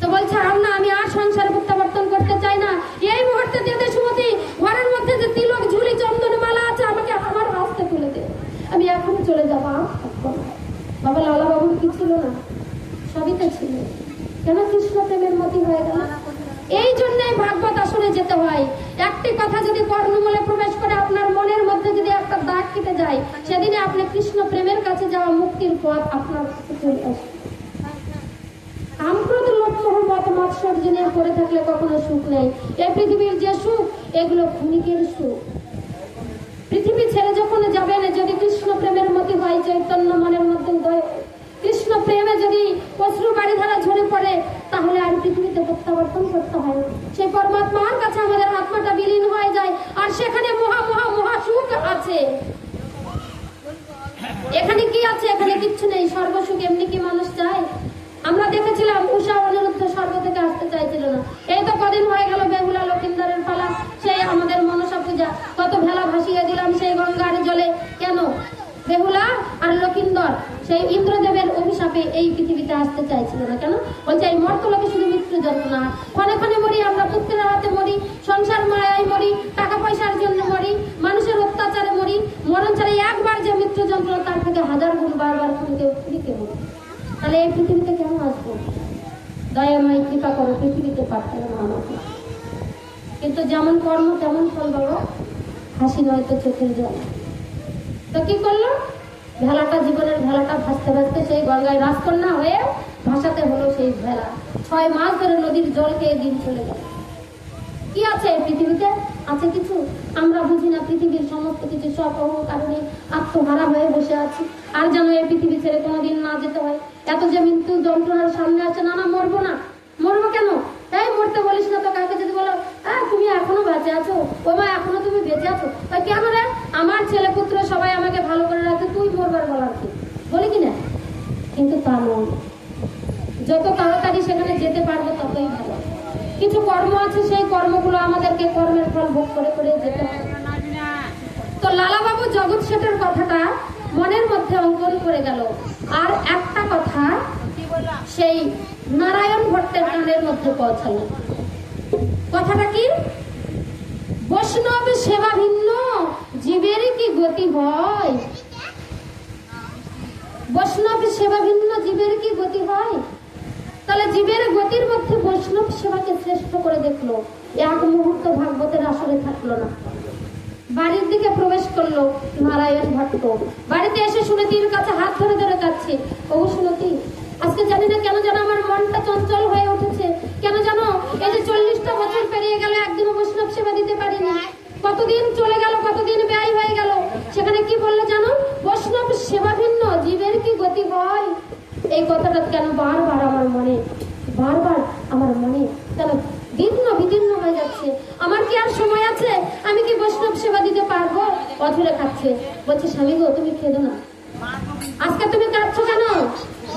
তো বলছে আমি আর সংসার প্রত্যাবর্তন করতে চাই না। এই মুহূর্তে দেদে সুমতি, ঘরের মধ্যে যে তিলক ঝুলি চন্দন মালা আছে, আমাকে আমার হাতে তুলে দে, আমি এখনই চলে যাবো। বাবা লালা বাবুর কি ছিল না, সবই তো ছিল, কেন কৃষ্ণ প্রেমের মতি হয়ে গেল। এই জন্যই ভাগবত আসনে যেতে হয়। একটি কথা যদি কর্ণমূলে প্রবেশ করে আপনার মনের মধ্যে যদি একটা দাগ কেটে যায়, সেদিনে আপনি কৃষ্ণ প্রেমের কাছে যাওয়া মুক্তির পথ আপনার কাছে চলে আসবে। মাৎসর্জনে পড়ে থাকলে কখনো সুখ নেই। এই পৃথিবীর যে সুখ, এগুলো ক্ষণিকের সুখ। পৃথিবী ছেড়ে যখন যাবেন, যদি কৃষ্ণ প্রেমের মতি হয়, চৈতন্য মনের মধ্যে উদয়, কৃষ্ণ প্রেমে যদি অশ্রু বাড়ি ধারা ঝরে পড়ে, তাহলে আর পৃথিবীতে প্রত্যাবর্তন করতে হয় না। সেই পরমাত্মার কাছে আমাদের আত্মাটা বিলীন হয়ে যায়, আর সেখানে মহা মহা মহা সুখ আছে। এখানে কি আছে? এখানে কিচ্ছু নেই। সর্বসুখ এমনি কি মানুষ চায়? আমরা দেখেছিলাম উষা অনিরুদ্ধ স্বর্গ থেকে আসতে চাইছিল না। এই তো কদিন হয়ে গেল বেহুলা লক্ষিন্দরের পালা, সেই আমাদের মনসা পূজা, কত ভেলা ভাসিয়ে দিলাম সেই গঙ্গার জলে। কেন? বেহুলা আর লক্ষিন্দর সেই ইন্দ্রদেবের অভিশাপে এই পৃথিবীতে আসতে চাইছিল না। কেন? বলছে এই মর্তলোকে শুধু মৃত্যু যন্ত্রণা, ক্ষণে ক্ষণে মরি, আমরা পুত্রের হাতে মরি, সংসার মায়ায় মরি, টাকা পয়সার জন্য মরি, মানুষের অত্যাচারে মরি। মরণ ছাড়া একবার যে মৃত্যু যন্ত্রণা, তার থেকে 1000 গুণ বারবার ফিরিতে মরি। তাহলে এই পৃথিবীতে কেন আসবো? দয়াময় কৃপা করো, পৃথিবীতে পাঠাতে না আমাকে। কিন্তু যেমন কর্ম তেমন ফল বাবা, হাসি নয়তো চোখের জল। তো কি করলো? ভেলাটা, জীবনের ভেলাটা ভাসতে ভাসতে সেই গঙ্গায় রাজকন্যা হয়ে ভাসাতে হলো সেই ভেলা। 6 মাস ধরে নদীর জল খেয়ে দিন চলে গেল। কি আছে এই পৃথিবীতে? আছে কিছু? আমরা বুঝি না পৃথিবীর সমস্ত কিছু, সব কারণে আত্মহারা হয়ে বসে আছি। আর যেন এই পৃথিবী ছেড়ে কোনোদিন না যেতে হয়। এত যে মৃত্যু যন্ত্রণার সামনে আছে, না মরবো না। মরবো কেন? এই মরতে বলিস না তো। কাউকে যদি বলো তুমি এখনো বেঁচে আছো, ও মা এখনো তুমি বেঁচে আছো, কেন রে? আমার ছেলে পুত্র সবাই আমাকে ভালো করে রাখে, তুই মরবার বলার কি? বলি কিনা? কিন্তু তা নয়। যত তাড়াতাড়ি সেখানে যেতে পারবো ততই ভালো। কিছু কর্ম আছে, সেই কর্মগুলো আমাদেরকে কর্মের ফল ভোগ করে করে যেতে হবে। তো লালাবাবু জগৎ শেঠের কথাটা মনের মধ্যে অঙ্কন করে গেল। আর একটা কথা সেই নারায়ণ ভট্টের কানের মধ্যে পৌঁছালো। কথাটা কি? বৈষ্ণব সেবা ভিন্ন জীবের কি গতি হয়? বৈষ্ণব সেবা ভিন্ন জীবের কি গতি হয়? তাহলে জীবের গতির মধ্যে বৈষ্ণব সেবাকে শ্রেষ্ঠ করে দেখলো। 1 মুহূর্ত ভাগবতের আসরে থাকলো না। বাড়ির দিকে প্রবেশ করলো নারায়ণ ভট্ট। বাড়িতে এসে সুনীতির কাছে হাত ধরে ধরে কাঁদছে। ও সুনীতি, আজকে জানি না কেন যেন আমার মনটা চঞ্চল হয়ে উঠেছে। কেন জানো? এই যে 40টা বছর পেরিয়ে গেল, একদিনও বৈষ্ণব সেবা দিতে পারিনি। কতদিন চলে গেল, কতদিন ব্যয় হয়ে গেল। সেখানে কি বললো জানো? বৈষ্ণব সেবা ভিন্ন জীবের কি গতি হয়। এই কথাটা কেন বারবার আমার মনে, বারবার আমার মনে কেন বিঘ্ন বিদীর্ণ হয়ে যাচ্ছে। আমার কি আর সময় আছে? আমি কি বৈষ্ণব সেবা দিতে পারবো? অধরে খাচ্ছে। বলছে স্বামী গো, তুমি খেদো না, আজকে তুমি কাঁদছো কেন?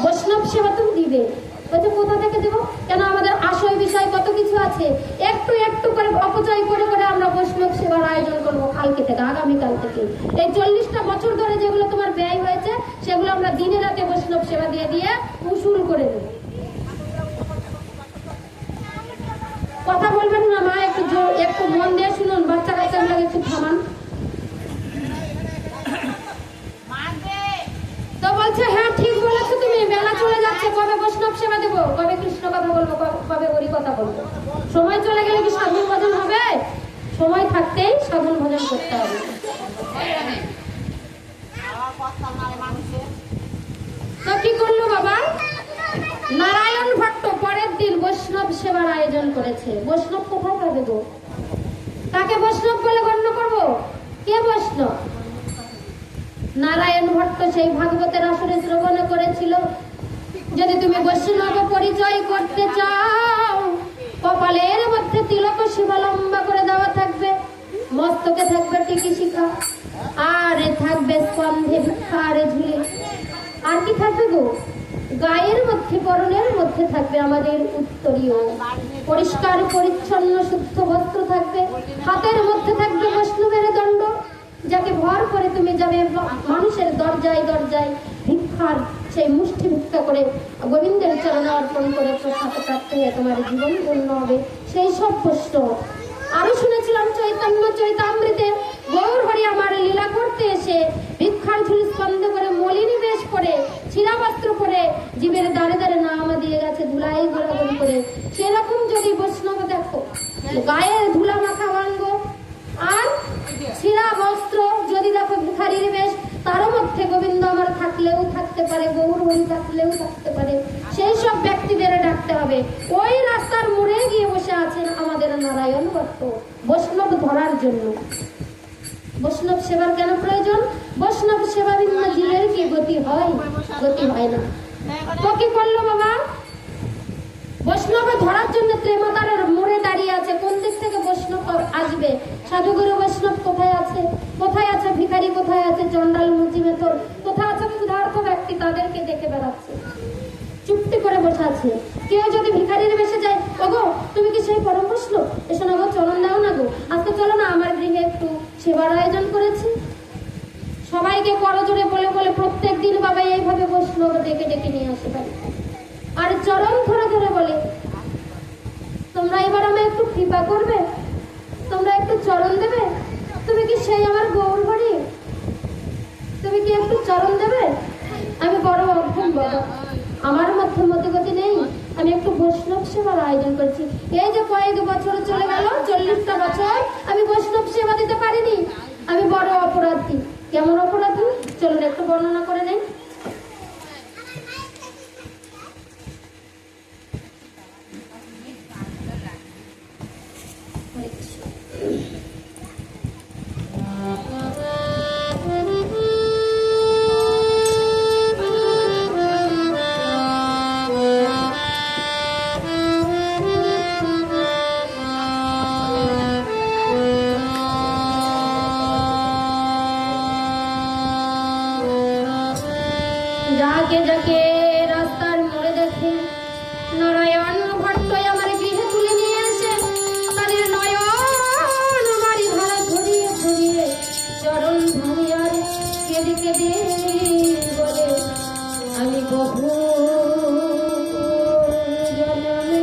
বৈষ্ণব সেবা তুমি দিবে। বলছে কোথা থেকে দেবো? কেন আমাদের আশয় বিষয় কত কিছু আছে, একটু একটু করে অপচয় করে করে আমরা বৈষ্ণব সেবার আয়োজন করবো কালকে থেকে, আগামীকাল থেকে। এই 40টা বছর ধরে যেগুলো তোমার ব্যয় হয়েছে, সেগুলো আমরা দিনে রাতে বৈষ্ণব সেবা দিয়ে দিয়ে উসুল করে দেবো। কথা বলবেন না মা, একটু মন দিয়ে শুনুন। বাচ্চা কাচ্চা একটু থামান। তো বলছে হ্যাঁ ঠিক বলেছো তুমি, বেলা চলে যাচ্ছে, কবে বৈষ্ণব সেবা দেবো, কবে কৃষ্ণ কথা বলবো, কবে হরি কথা বলবো? সময় চলে গেলে কি সাধন ভজন হবে? সময় থাকতেই সাধন ভজন করতে হবে। তো কি করলো বাবা? নারায়ণ ভট্ট পরের দিন বৈষ্ণব সেবার আয়োজন করেছে। বৈষ্ণব কোথায় পাবে গো? কাকে বৈষ্ণব বলে গণ্য করবো? কে বৈষ্ণব? নারায়ণ ভট্ট সেই ভাগবতের আসরে শ্রবণ করেছিল, যদি তুমি বৈষ্ণব পরিচয় করতে চাও, কপালের মধ্যে তিলক শিবা লম্বা করে দেওয়া থাকবে, মস্তকে থাকবে টিকি শিখা, আর থাকবে স্কন্ধে ভিক্ষার ঝুলি। আর কি থাকবে গো? গায়ের মধ্যে পরনের মধ্যে থাকবে আমাদের উত্তরীয় পরিষ্কার পরিচ্ছন্ন শুদ্ধ বস্ত্র থাকবে, হাতের মধ্যে থাকবে বৈষ্ণবের দণ্ড, যাকে ভর করে তুমি যাবে মানুষের দরজায় দরজায় ভিক্ষার সেই মুষ্টি ভিক্ষা করে গোবিন্দের চরণে অর্পণ করে প্রসাদ প্রাপ্ত হয়ে তোমার জীবন পূর্ণ হবে। সেই সব বৈষ্ণব। আরো শুনেছিলাম চৈতন্য চৈতামৃতে গৌর হরি আমার লীলা করতে এসে ভিক্ষার ঝুলি স্কন্ধ করে মলিনী বেশ পরে ছিঁড়া বস্ত্র পরে জীবের দ্বারে দ্বারে নাম দিয়ে গেছে ধুলাই ঘোরাঘুরি করে। সেরকম যদি বৈষ্ণব দেখো, গায়ে ধুলা মাখা অঙ্গ আর ছিঁড়া বস্ত্র যদি দেখো, ভিখারির বেশ, তার মধ্যে গোবিন্দ আমার থাকলেও থাকতে পারে, গৌর হরি থাকলেও থাকতে পারে, সেই সব ব্যক্তিদের ডাকতে হবে। ওই রাস্তার মোড়ে গিয়ে বসে আছেন আমাদের নারায়ণ ভট্ট বৈষ্ণব ধরার জন্য। বৈষ্ণব সেবার কেন প্রয়োজন? বৈষ্ণব সেবা বিনা জীবের কি গতি হয়? গতি হয় না। তো কি করলো বাবা? বৈষ্ণব ধরার জন্য ত্রেমাতারের মোড়ে দাঁড়িয়ে আছে। কোন দিক থেকে বৈষ্ণব আসবে? সাধুগুরু বৈষ্ণব কোথায় আছে? কোথায় আছে ভিখারি? কোথায় আছে চন্ডাল মুচি মেথর? কোথায় আছে ক্ষুধার্ত ব্যক্তি? তাদেরকে দেখে বেড়াচ্ছে, চুপটি করে বসে আছে। কেউ যদি ভিখারির বেশে যায়, ওগো তুমি কি সেই পরম বৈষ্ণব? এসো না গো, চলন দাও না গো, আজকে চলো না, আমার গৃহে একটু সেবার আয়োজন করেছি। সবাইকে করজোরে বলে বলে প্রত্যেক দিন বাবা এইভাবে বৈষ্ণব ডেকে ডেকে নিয়ে আসে বাড়ি। আর চরণ ধরে ধরে বলে, তোমরা এবার আমায় একটু কৃপা করবে, তোমরা একটু চরণ দেবে। তুমি কি সেই আমার গৌর হরি? তুমি কি একটু চরণ দেবে? আমি বড় অভ্যম বাবা, আমার মধ্যে মতিগতি নেই, আমি একটু বৈষ্ণব সেবার আয়োজন করছি। এই যে কয়েক বছর চলে গেল, 40টা বছর আমি বৈষ্ণব সেবা দিতে পারিনি, আমি বড় অপরাধী। কেমন অপরাধী? চলুন একটু বর্ণনা করে নেই। যাকে যাকে রাস্তার মোড়ে দেখে নারায়ণ ভট্ট আমার গৃহে তুলে নিয়ে আসে, তাদের নয়ন বাড়ি ধারা ধরিয়ে ধরিয়ে চরণ ধরিয়ার কেঁদে কেঁদে বলে, আমি বহু বহু জন্মে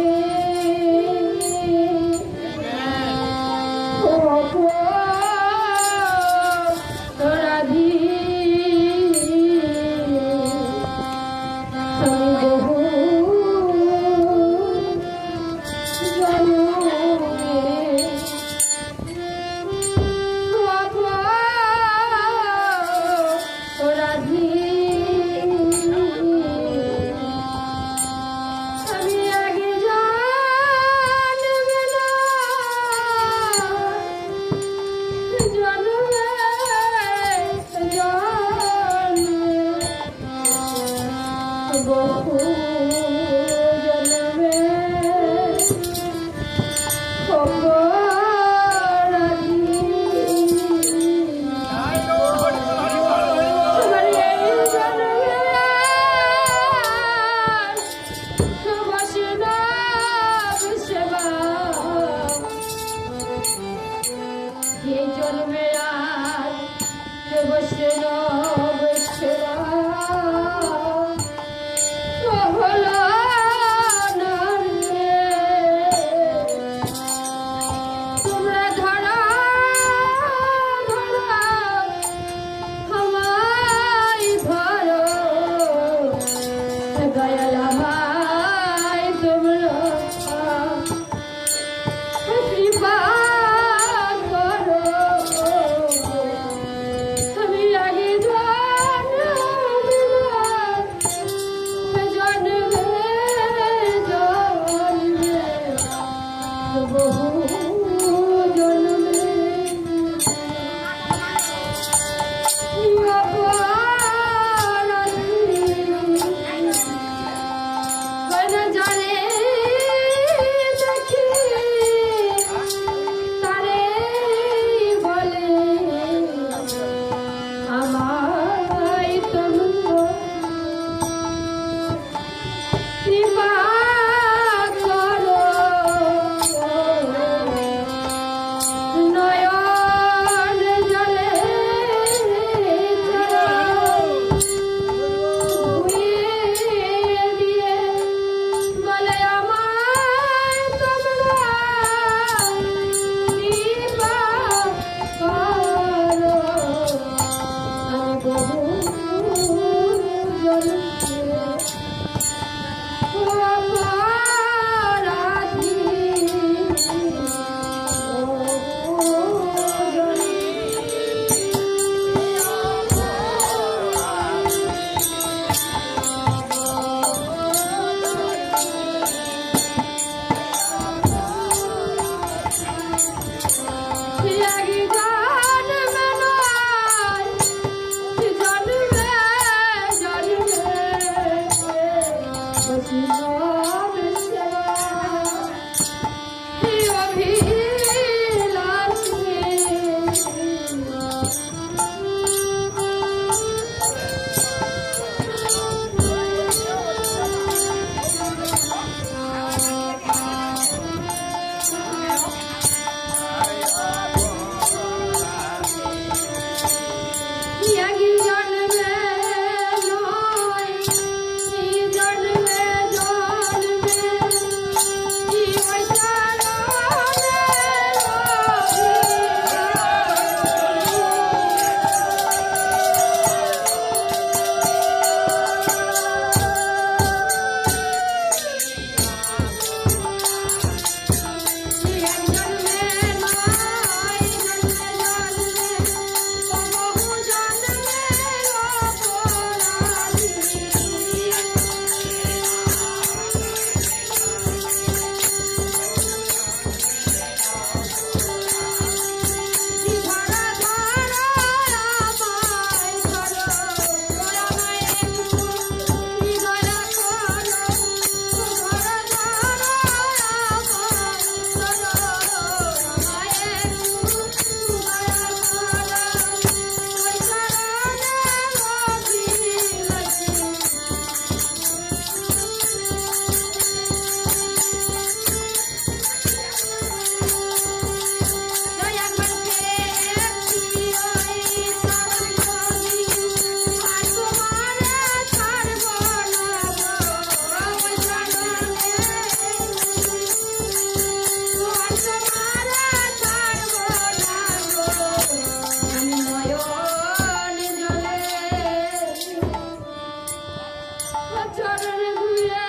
চরণে ধুয়ে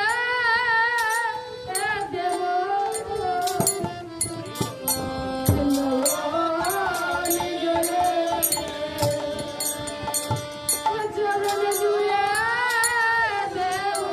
দেব চরণে ধুয়ে দেব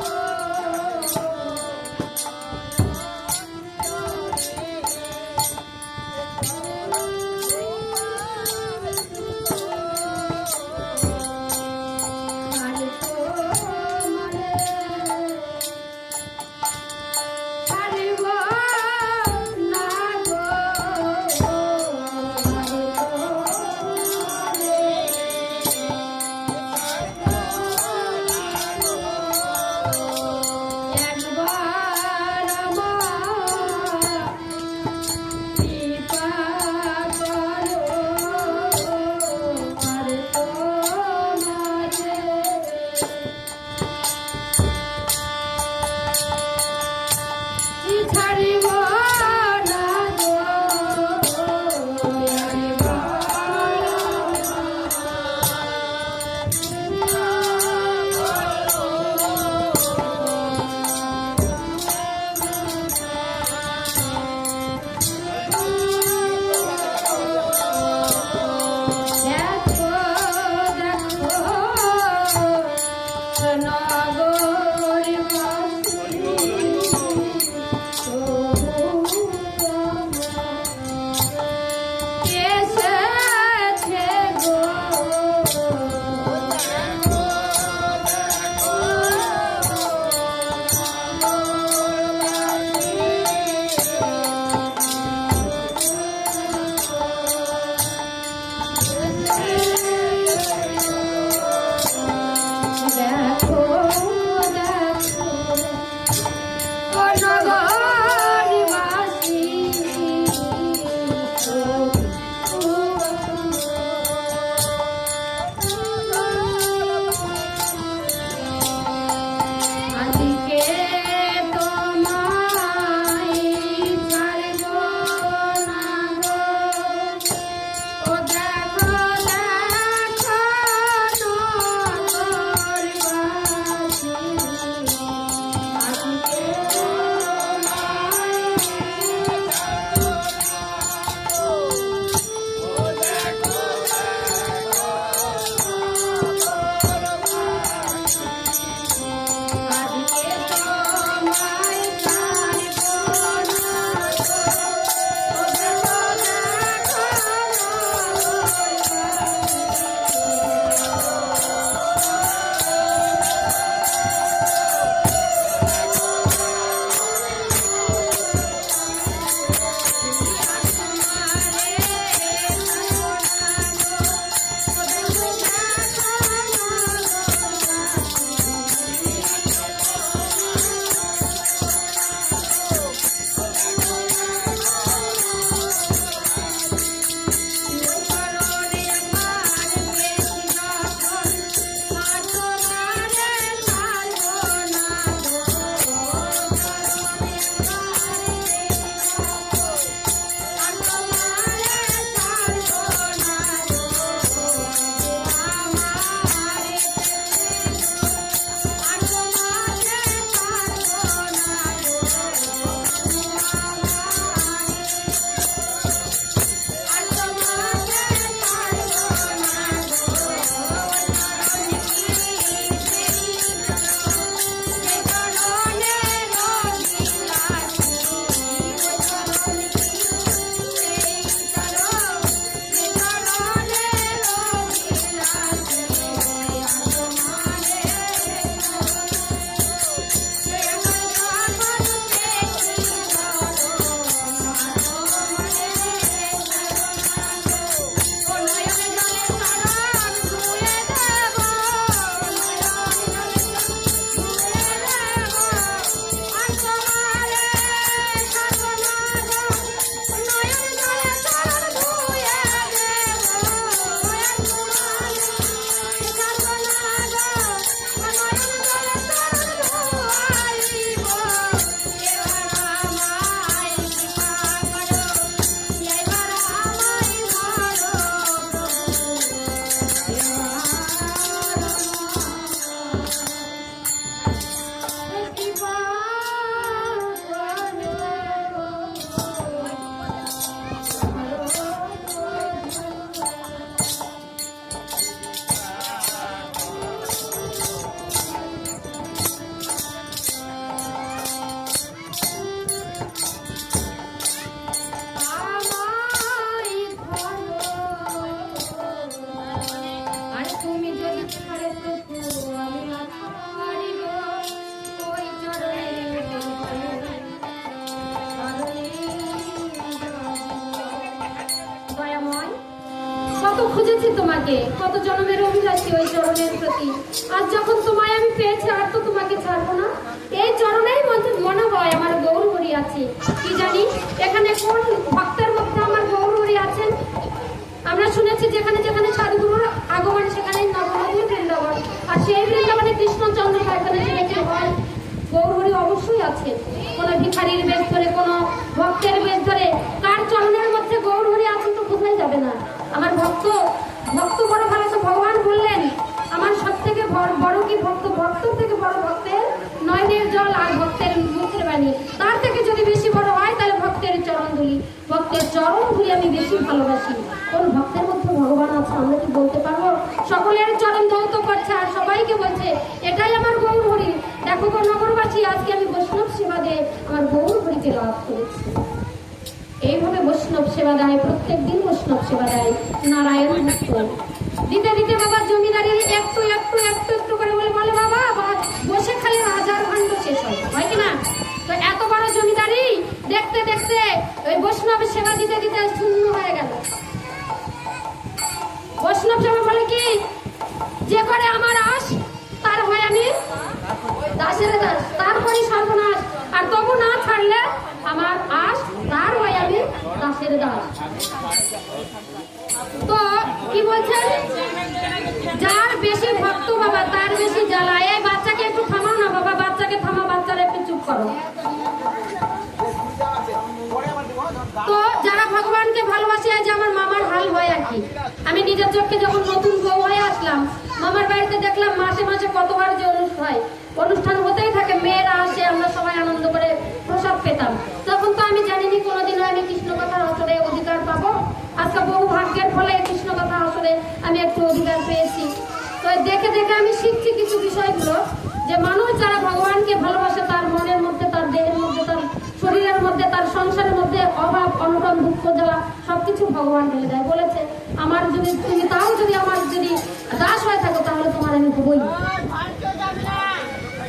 কত খুঁজেছি তোমাকে, কত জন্মের অভিলাষী ওই চরণের প্রতি। আর যখন তোমায় আমি পেয়েছি আর তো তোমাকে ছাড়বো না। এই চরণেই মনে হয় আমার গৌরহরি আছে। কি জানি এখানে কোন ভক্তের মধ্যে আমার গৌরহরি আছেন। আমরা শুনেছি যেখানে যেখানে সাধুগুরুর আগমন সেখানে নবমধুর বৃন্দাবন, আর সেই বৃন্দাবনে কৃষ্ণচন্দ্র এখানে যেতে হয়। গৌরহরি অবশ্যই আছে, কোনো ভিখারির বেশ ধরে, কোনো ভক্তের বেশ ধরে, কার চরণের মধ্যে গৌরহরি আছে তো বোঝাই যাবে না। আমার ভক্ত বড় ভালো, তো ভগবান বললেন আমার সব থেকে বড় কি ভক্ত, ভক্তর থেকে বড় ভক্তের নয়নের জল আর ভক্তের মুখের বাণী। তার থেকে যদি বেশি বড় হয় তাহলে ভক্তের চরণ ধুলি, ভক্তের চরণ ধুলি আমি বেশি ভালোবাসি। কোন ভক্তের মধ্যে ভগবান আছে আমরা কি বলতে পারবো? সকলের চরণ ধৌত করছে আর সবাইকে বলছে এটাই আমার গৌরহরি। দেখো গো নগরবাসী, আজকে আমি বৈষ্ণব সেবা দিয়ে আমার গৌরহরিকে লাভ করেছি। এইভাবে বৈষ্ণব সেবা দেয়, প্রত্যেক দিন বৈষ্ণব সেবা দেয় নারায়ণ ভক্ত। দিতে দিতে বাবা জমিদারি একটু একটু একটু একটু করে বলে বাবা বসে খালি হাজার ভাণ্ড শেষ হয় কিনা। তো এত বড় জমিদারি দেখতে দেখতে ওই বৈষ্ণব সেবা দিতে দিতে শূন্য হয়ে গেল। বৈষ্ণব সেবা বলে কি, যে করে আমার আশ তার হয় আমি দাসের দাস, তারপরে সর্বনাশ। আর তবু না ছাড়লে আমার আশ তার হয় আমি দাসের দাস। তো কি বলছেন, যার বেশি ভক্ত বাবা তার বেশি জ্বালা। এই বাচ্চাকে একটু থামাও না বাবা, বাচ্চাকে থামাও, বাচ্চারা একটু চুপ করো। তো যারা ভগবানকে ভালোবাসে, যে আমার মামার হাল হয় আর কি। আমি নিজের চোখে যখন নতুন বউ হয়ে আসলাম মামার বাড়িতে দেখলাম মাসে মাসে কতবার যে অনুষ্ঠান হতেই থাকে, মেয়েরা আসে, আমরা সবাই আনন্দ করে প্রসাদ পেতাম। তখন তো আমি জানিনি কোনোদিনও আমি কৃষ্ণ কথার আসরে অধিকার পাবো। আজকে বহু ভাগ্যের ফলে কৃষ্ণ কথার আসরে আমি একটু অধিকার পেয়েছি। তো দেখে দেখে আমি শিখছি কিছু বিষয়গুলো, যে মানুষ যারা ভগবানকে ভালোবাসে তার মনের মধ্যে, তার দেহের মধ্যে, তার শরীরের মধ্যে, তার সংসারের মধ্যে অভাব অনটন দুঃখ জ্বালা সবকিছু ভগবান ঢেলে দেয়। বলেছে আমার যদি তুমি তাও যদি আমার যদি দাস হয়ে থাকো তাহলে তোমার আমি হবই।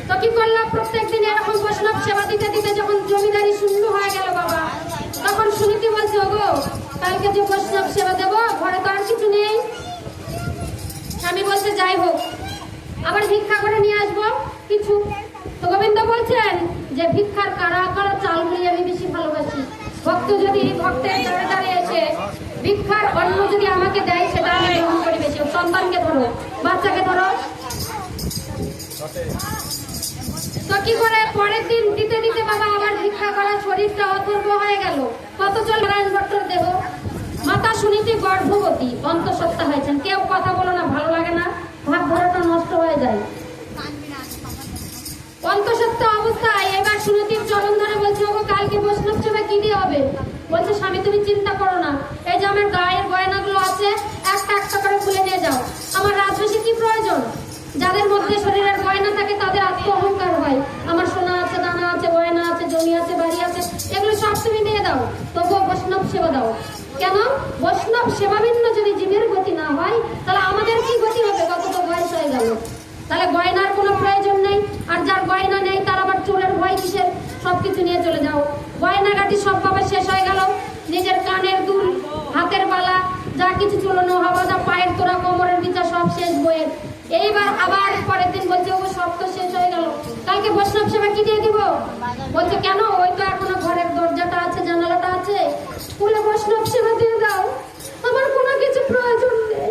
তো কি করলাম, প্রত্যেকদিন এরকম বৈষ্ণব সেবা দিতে দিতে যখন জমিদারি শূন্য হয়ে গেল বাবা, তখন সুনীতি বলছে ওগো কালকে যে বৈষ্ণব সেবা দেবো ঘরে তো আর কিছু নেই। স্বামী বলছে যাই হোক আবার ভিক্ষা করে নিয়ে আসবো কিছু। তো গোবিন্দ বলছেন যে ভিক্ষার কারা কারা চালগুলি আমি বেশি ভালোবাসি। ভক্ত যদি ভক্তের দ্বারে দ্বারে এসে ভিক্ষার অন্ন যদি আমাকে দেয় সেটা আমি গ্রহণ করি বেশি। সন্তানকে ধরো, বাচ্চাকে ধরো। তো কি করে পরের দিন দিতে দিতে বাবা আবার ভিক্ষা করা শরীরটা অথর্ব হয়ে গেল। কত চল নারায়ণ ভট্টর দেহ, মাতা সুনীতি গর্ভবতী, অন্তঃসত্ত্বা হয়েছেন। কেউ কথা বলো না, ভালো লাগে না, ভাব ধরাটা নষ্ট হয়ে যায়। অন্তঃসত্ত্বা অবস্থায় এবার সুনীতির চরণ ধরে বলছে ওগো কালকে বৈষ্ণব সেবা কি দিয়ে হবে? বলছে স্বামী তুমি চিন্তা করো না, এই যে আমার গায়ের গয়নাগুলো আছে একটা একটা করে খুলে নিয়ে যাও। আমার রাজবেশে কি প্রয়োজন? যাদের মধ্যে শরীরের গয়না থাকে তাদের আত্ম অহংকার হয়, আমার সোনা আছে, দানা আছে, গয়না আছে, জমি আছে, বাড়ি আছে, এগুলো সব তুমি নিয়ে দাও, তবুও বৈষ্ণব সেবা দাও। কেন? বৈষ্ণব সেবা ভিন্ন যদি জীবের গতি না হয় তাহলে আমাদের কি গতি হবে? কতটা বয়স হয়ে গেল, তাহলে গয়নার কোনো প্রয়োজন নেই। আর যার গয়না নেই তার আবার চোরের ভয় কিসের? সবকিছু নিয়ে চলে যাও। গয়নাগাটি সব পাবে শেষ হয়ে গেল, নিজের কানের দুল, হাতের বালা, যা কিছু চলনো হাওয়া, পায়ের তোরা, কোমরের বিচার সব শেষ বইয়ের। এইবার আবার পরের দিন বলছে ও সব তো শেষ হয়ে গেল, কালকে বৈষ্ণব সেবা কি দিয়ে দিব? বলছে কেন? ওই তো এখনো ঘরের দরজাটা আছে, জানালাটা আছে, খুলে বৈষ্ণব সেবা দিয়ে দাও, আমার কোনো কিছু প্রয়োজন নেই।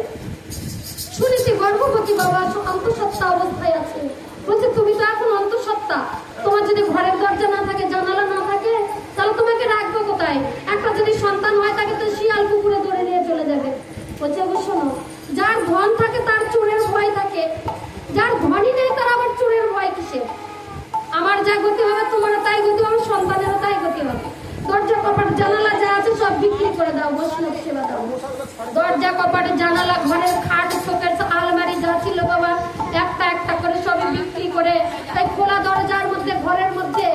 শুনেছি গর্ভবতী বাবা অন্তঃসত্ত্বা অবস্থায় আছে। বলছে তুমি তো এখন অন্তঃসত্ত্বা, তোমার যদি ঘরের দরজা না থাকে, জানালা না থাকে, তাহলে তোমাকে রাখবো কোথায়? একটা যদি সন্তান হয় তাকে তো শিয়াল কুকুরে ধরে নিয়ে চলে যাবে। বলছে শোনো, যার ধন থাকে তার চোরের ভয় থাকে, যার ধনই নেই তার আবার চোরের ভয় কিসে? আমার যা গতি হবে তোমার তাই গতি হবে, সন্তানেরও তাই গতি হবে। দরজা কপাট জানালা যা আছে সব বিক্রি করে দাও, বৈষ্ণব সেবা দাও। দরজা কপাট জানালা, ঘরের খাট, শোকের আলমারি যা ছিল বাবা একটা একটা করে সবই বিক্রি করে, তাই খোলা দরজার মধ্যে ঘরের মধ্যে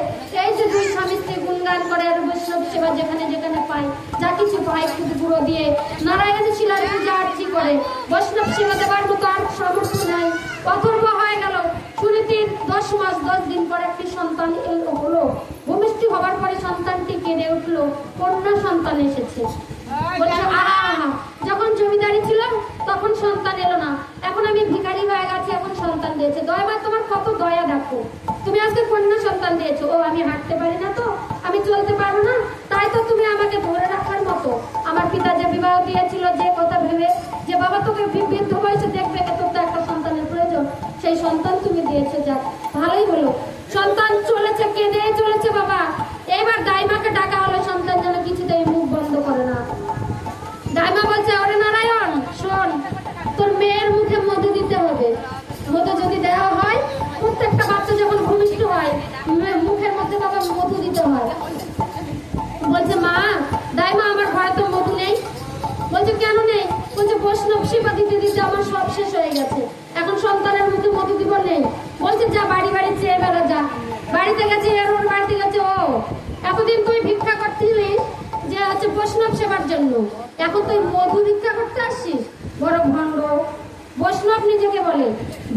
এই যে দুই স্বামী স্ত্রী গুণগান করে আর বৈষ্ণব সেবা যেখানে যেখানে পায়, যা কিছু পায় খুব গুঁড়ো দিয়ে নারায়ণ শিলার পূজা আরতি করে, বৈষ্ণব সেবা দেওয়ার মতো আর সামর্থ্য নাই। অথর্ব হয়ে গেল। সুনীতির 10 মাস 10 দিন পর একটি সন্তান হলো। ভূমিষ্ঠ হবার পরে সন্তানটি কেঁদে উঠলো, কন্যা সন্তান এসেছে। বলছে আহা, যখন জমিদারি ছিল সন্তান এলো না, এখন আমি ভিখারি হয়ে গেছি, এখন সন্তান দিয়েছে। দয়াবাদ তোমার কত দয়া দেখো, তুমি আজকে কন্যা সন্তান দিয়েছো। ও আমি হাঁটতে পারি না, তো আমি চলতে পারবো না, তাই তো তুমি আমাকে ধরে রাখার মতো। আমার পিতা যে বিবাহ দিয়েছিল, যে কথা ভেবে যে বাবা তোকে বৃদ্ধ বয়সে দেখবে, তোর তো একটা সন্তানের প্রয়োজন, সেই সন্তান তুমি দিয়েছো। যাক ভালোই হলো, সন্তান চলেছে, কেঁদে চলেছে বাবা। এবার দাইমাকে ডাকা হলো, সন্তান যেন কিছুতেই মুখ বন্ধ করে না। দাইমা বলছে, ওরে নারায়ণ শোন, তোর মেয়ের মুখে মধু দিতে হবে। মধু যদি দেওয়া হয়, প্রত্যেকটা বাচ্চা যখন ভূমিষ্ঠ হয় মুখের মধ্যে বাবা মধু দিতে হয়। বলছে মা, দাইমা আমার ঘরে তো মধু নেই। বলছে কেন নেই? বলছে বৈষ্ণব সেবা দিতে দিতে আমার সব শেষ হয়ে গেছে, এখন সন্তানের মুখে মধু দিব নেই। বলছে যা বাড়ি বাড়ি চেয়ে বেড়া, যা। বাড়িতে গেছে, ওর বাড়িতে গেছে। ও এতদিন তুই ভিক্ষা করছিলি যে হচ্ছে বৈষ্ণব সেবার জন্য, এখন তুই মধু ভিক্ষা করতে আসছিস? বড় ভণ্ড। বৈষ্ণব নিজেকে বলে,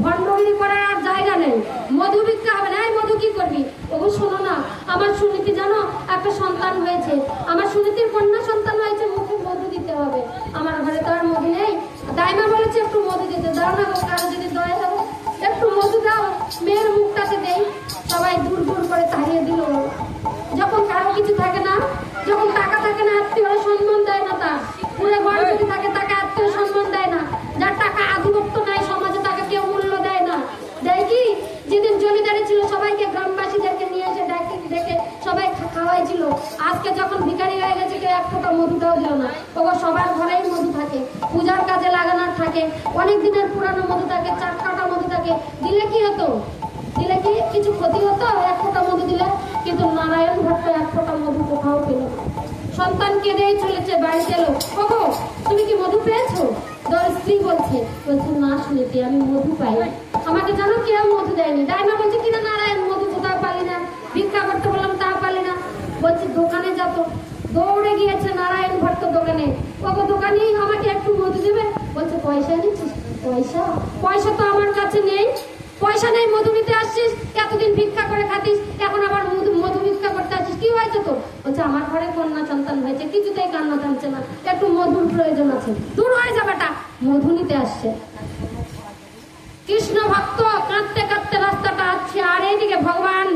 ভণ্ডগিরি করার আর জায়গা নেই। মধু ভিক্ষা হবে না। এই মধু কি করবি? ওগো শোনো না, আমার সুনীতি জানো একটা সন্তান হয়েছে, আমার সুনীতির কন্যা সন্তান হয়েছে, মুখে মধু দিতে হবে। আমার ঘরে তো আর মধু নেই। দাইমা বলেছে একটু মধু দিতে দাও না গো, কারো যদি দয়া দাও, একটু মধু দাও, মেয়ের মুখটাতে দেই। সবাই দূর দূর করে তাড়িয়ে দিল। যখন কারো কিছু থাকে না, যখন টাকা থাকে না, আত্মীয়রা সম্মান দেয় না, তার পুরো ঘর যদি থাকে তাকে আত্মীয় সম্মান দেয় না। যার টাকা আধিপত্য নাই সমাজে, তাকে কেউ মূল্য দেয় না। দেয় কি? যেদিন জমিদারি ছিল সবাইকে, গ্রামবাসীদেরকে নিয়ে এসে ডেকে সবাই খাওয়াইছিল। আজকে যখন ভিখারি হয়ে গেছে, কেউ এক ফোঁটা মধুটাও দিল না। ওগো সবার ঘরেই মধু থাকে, পূজার কাজে লাগানোর থাকে, অনেক দিনের পুরানো মধু থাকে, 4 কাটা মধু থাকে। দিলে কি হতো? দিলে কি কিছু ক্ষতি হতো এক ফোঁটা মধু দিলে? কিন্তু নারায়ণ ভট্ট এক ফোঁটা মধু কোথাও পেল না। সন্তান কেঁদেই চলেছে, বাড়িতে এলো। ওগো তুমি কি মধু পেয়েছো? স্ত্রী বলছে না শুনেছি, আমি মধু পাই, আমাকে জানো কেউ মধু দেয়নি। দাইমা বলছে কিনা নারায়ণ, মধু কোথাও পালি না, ভিক্ষা করতে বললাম তা পালি না। বলছে দোকানে যাতো, দৌড়ে গিয়েছে নারায়ণ ভট্ট দোকানে। ওগো দোকানি আমাকে একটু মধু দেবে? বলছে পয়সা নিচ্ছিস? পয়সা? পয়সা তো আমার কাছে নেই। পয়সা নেই, মধু নিতে আসছিস? এতদিন ভিক্ষা করে খাতিস, এখন আবার মধু ভিক্ষা করতে আসছিস, কি হয়েছে তোর? বলছে আমার ঘরে কন্যা সন্তান হয়েছে, কিছুতেই কান্না থামছে না, একটু মধুর প্রয়োজন আছে। দূর হয়ে যাবাটা, মধু নিতে আসছে। কৃষ্ণ ভক্ত কাঁদতে কাঁদতে রাস্তাটা আসছে, আর এইদিকে ভগবান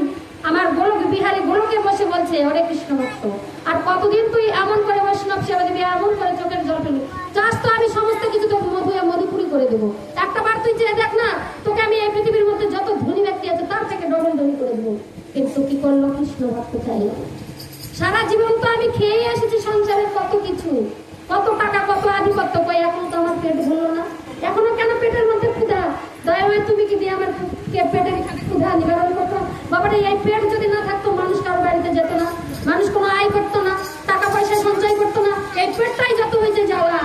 আমার গোলক বিহারী গোলকে বসে বলছে, ওরে কৃষ্ণ ভক্ত, আর কতদিন তুই এমন করে বৈষ্ণব সেবা দিবি, এমন করে চোখের জল ফেলবি? চাস তো আমি সমস্ত কিছু তোকে মধুপুরি করে দেবো। একটা বার তুই চেয়ে দেখ না, তোকে আমি এই পৃথিবীর মধ্যে যত ধনী ব্যক্তি আছে তার থেকে ডবল ধনী করে দেবো। কিন্তু কি করলো কৃষ্ণ ভক্ত? চাইল। সারা জীবন তো আমি খেয়ে এসেছি সংসারের কত কিছু, কত টাকা, কত আধিপত্য, কই এখন তো আমার পেট ভরলো না। এখনো কেন পেটের মধ্যে ক্ষুধা? দয়া হয় তুমি কি দিয়ে আমার পেটের ক্ষুধা নিবারণ করতো? বাবারে এই পেট যদি না থাকতো, মানুষ কারো বাড়িতে যেত না, মানুষ কোনো আয় করতো না, টাকা পয়সা সঞ্চয় করতো না। এই পেটটাই যত হয়েছে জ্বালা।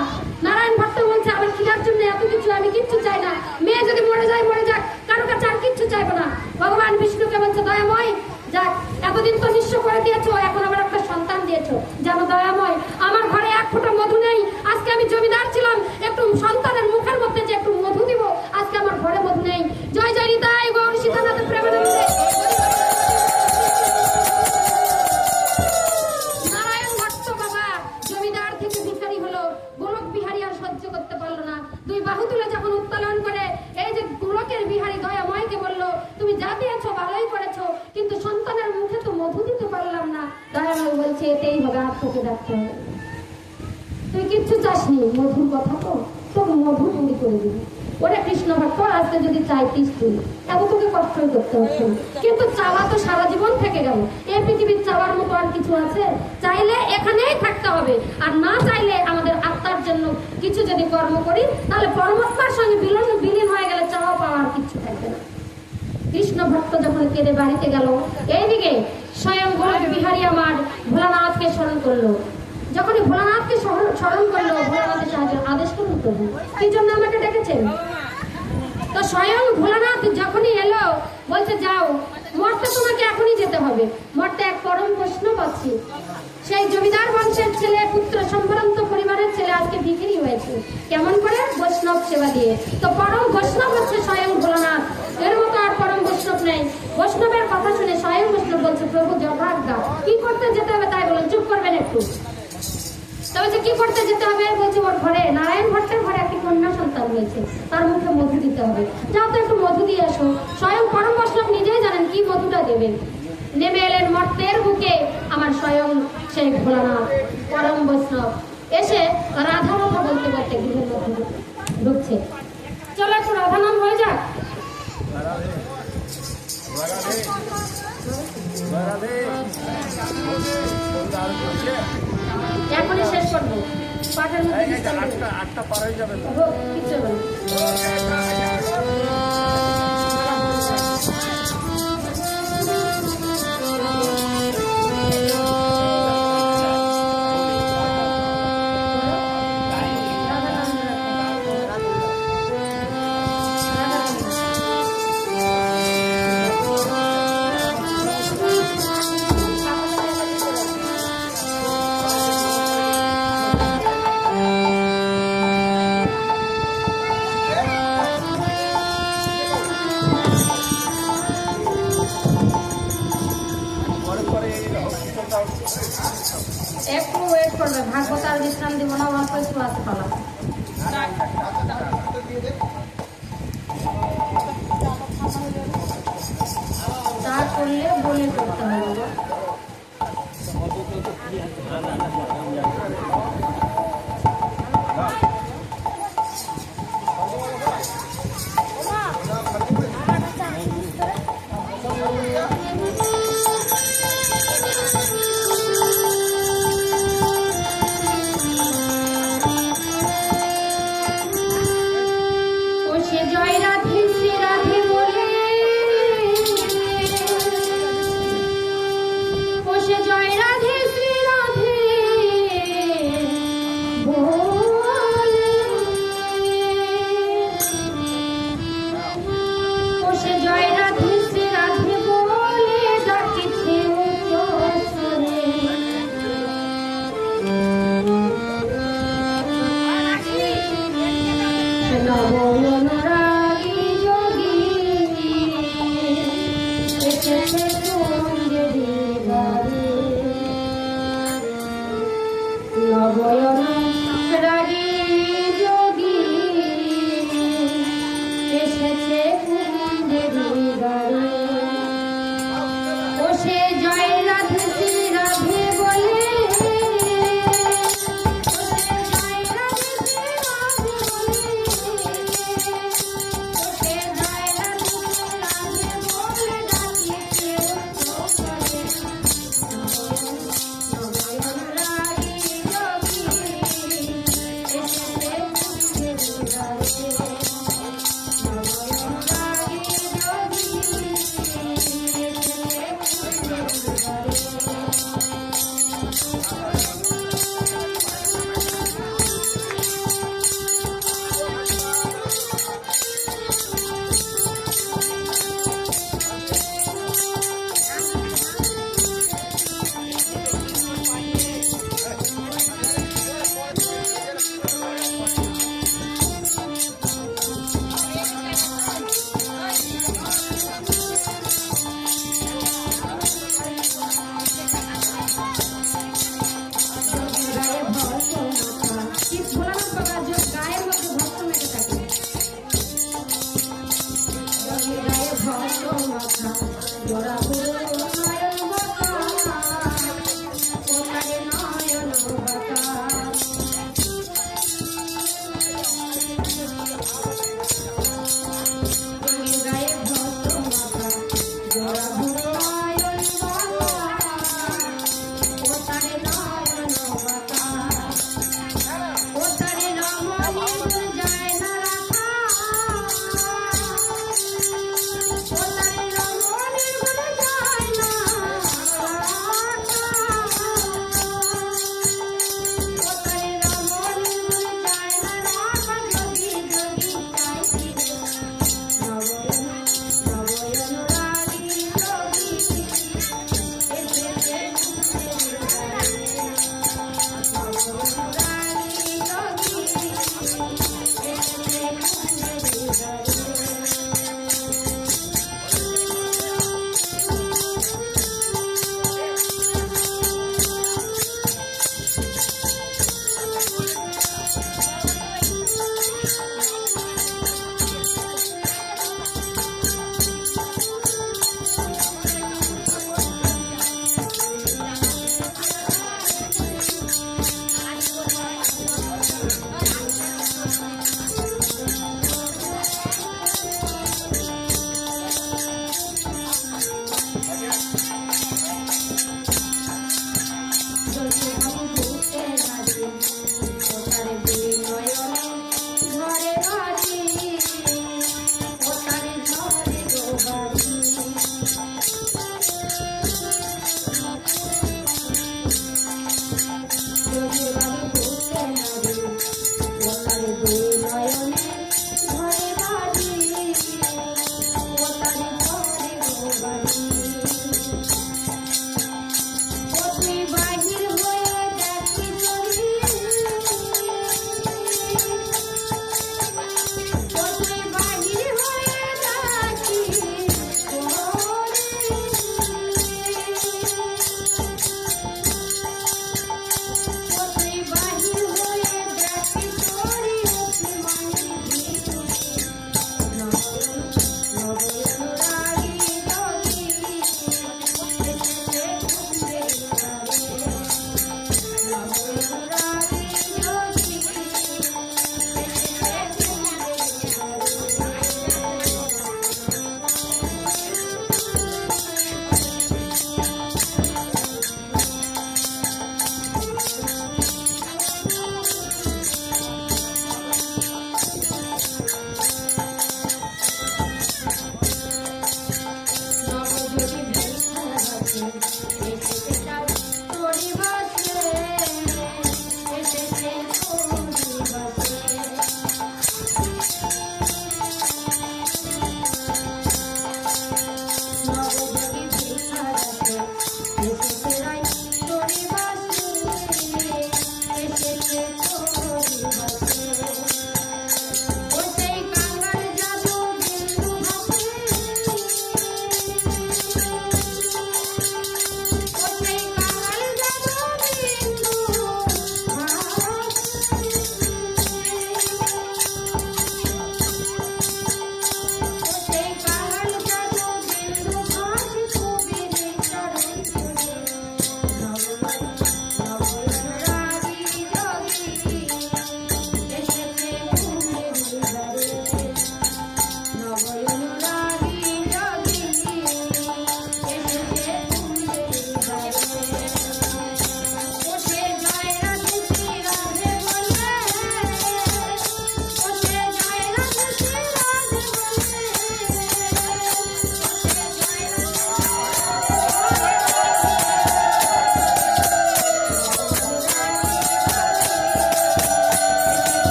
নারায়ণ ভট্ট বলছে আমার খিদার জন্য এত কিছু, আমি কিচ্ছু চাই না, মেয়ে যদি মরে যায় মরে যাক, কারো কাছে আর কিচ্ছু চাইবো না। ভগবান বিষ্ণুকে বলছে দয়াময় যাক, এতদিন তো নিঃস্ব করে দিয়েছো, এখন আবার একটা সন্তান দিয়েছো, যেন দয়াময় আমার ঘরে এক ফোঁটা মধু নেই। আজকে আমি জমিদার ছিলাম, একটু সন্তানের মুখের মধ্যে যে একটু মধু দিব, আজকে আমার ঘরে মধু নেই। জয় জয় নিতাই গৌর সীতানাথ প্রেমানন্দে। নারায়ণ ভট্ট বাবা জমিদার থেকে ভিখারি হলো, গোলক বিহারী আর সহ্য করতে পারলো না। দুই বাহু তুলে যখন উত্তোলন করে এই যে গোলকের বিহারী দয়াময়কে বললো, তুমি যা দিয়েছো ভালোই করেছো, কিন্তু সন্তানের মুখে তো মধু দিতে পারলাম না। দয়াময় বলছে এতেই হবে, আর তোকে ডাকতে হবে। তুই কিচ্ছু চাসনি, মধুর কথা তো, তোকে মধু পুরি করে দিবি। ওরে কৃষ্ণ ভক্ত, আজকে যদি চাইতিস তুই, এত তোকে কষ্টই করতে হচ্ছে, কিন্তু চাওয়া তো সারা জীবন থেকে গেল। এই পৃথিবীর চাওয়ার মতো আর কিছু আছে? চাইলে এখানেই থাকতে হবে, আর না চাইলে আমাদের আত্মার জন্য কিছু যদি কর্ম করি, তাহলে পরমাত্মার সঙ্গে বিলীন হয়ে গেলে চাওয়া পাওয়ার কিছু থাকবে না। কৃষ্ণ ভক্ত যখন কেঁদে বাড়িতে গেল, এইদিকে স্বয়ং গোলক বিহারী আমার ভোলানাথকে স্মরণ করলো। যখনই ভোলানাথকে স্মরণ করলো, ভোলানাথের সাহায্য আদেশ করুন প্রভু, কি জন্য আমাকে ডেকেছেন? তো স্বয়ং ভোলানাথ যখনই এলো, বলছে যাও, মরতে তোমাকে এখনই যেতে হবে। মরতে এক পরম বৈষ্ণব আছে, সেই জমিদার বংশের ছেলে, পুত্র সম্ভ্রান্ত পরিবারের ছেলে, আজকে ভিখারি হয়েছে। কেমন করে? বৈষ্ণব সেবা দিয়ে। তো পরম বৈষ্ণব হচ্ছে স্বয়ং ভোলানাথ, এর মতো আর পরম বৈষ্ণব নেই। বৈষ্ণবের কথা শুনে স্বয়ং বৈষ্ণব বলছে প্রভু যথাজ্ঞা, কি করতে যেতে হবে তাই বলেন, চুপ করবেন একটু। তবে যে কি করতে যেতে হবে? বলছে ওর ঘরে, নারায়ণ ভট্টের ঘরে একটি কন্যা সন্তান হয়েছে, তার মুখে মধু দিতে হবে। যাও তো একটু মধু দিয়ে আসো। স্বয়ং পরম বৈষ্ণব নিজেই জানেন কি মধুটা দেবেন। নেমে এলেন মর্তের বুকে আমার স্বয়ং সেই ভোলানাথ পরম বৈষ্ণব। এসে রাধা কথা বলতে বলতে গৃহের মধ্যে ঢুকছে। চলো একটু রাধা নাম হয়ে যাক। এখনই শেষ করবো, পাঠের মধ্যে আটটা পার হয়ে যাবে। কিছু একটু ওয়েট করবে, ভাগবত আর বিশ্রাম দিব না, অল্প একটু আছে পালা। তা করলে বলে করতে হবে।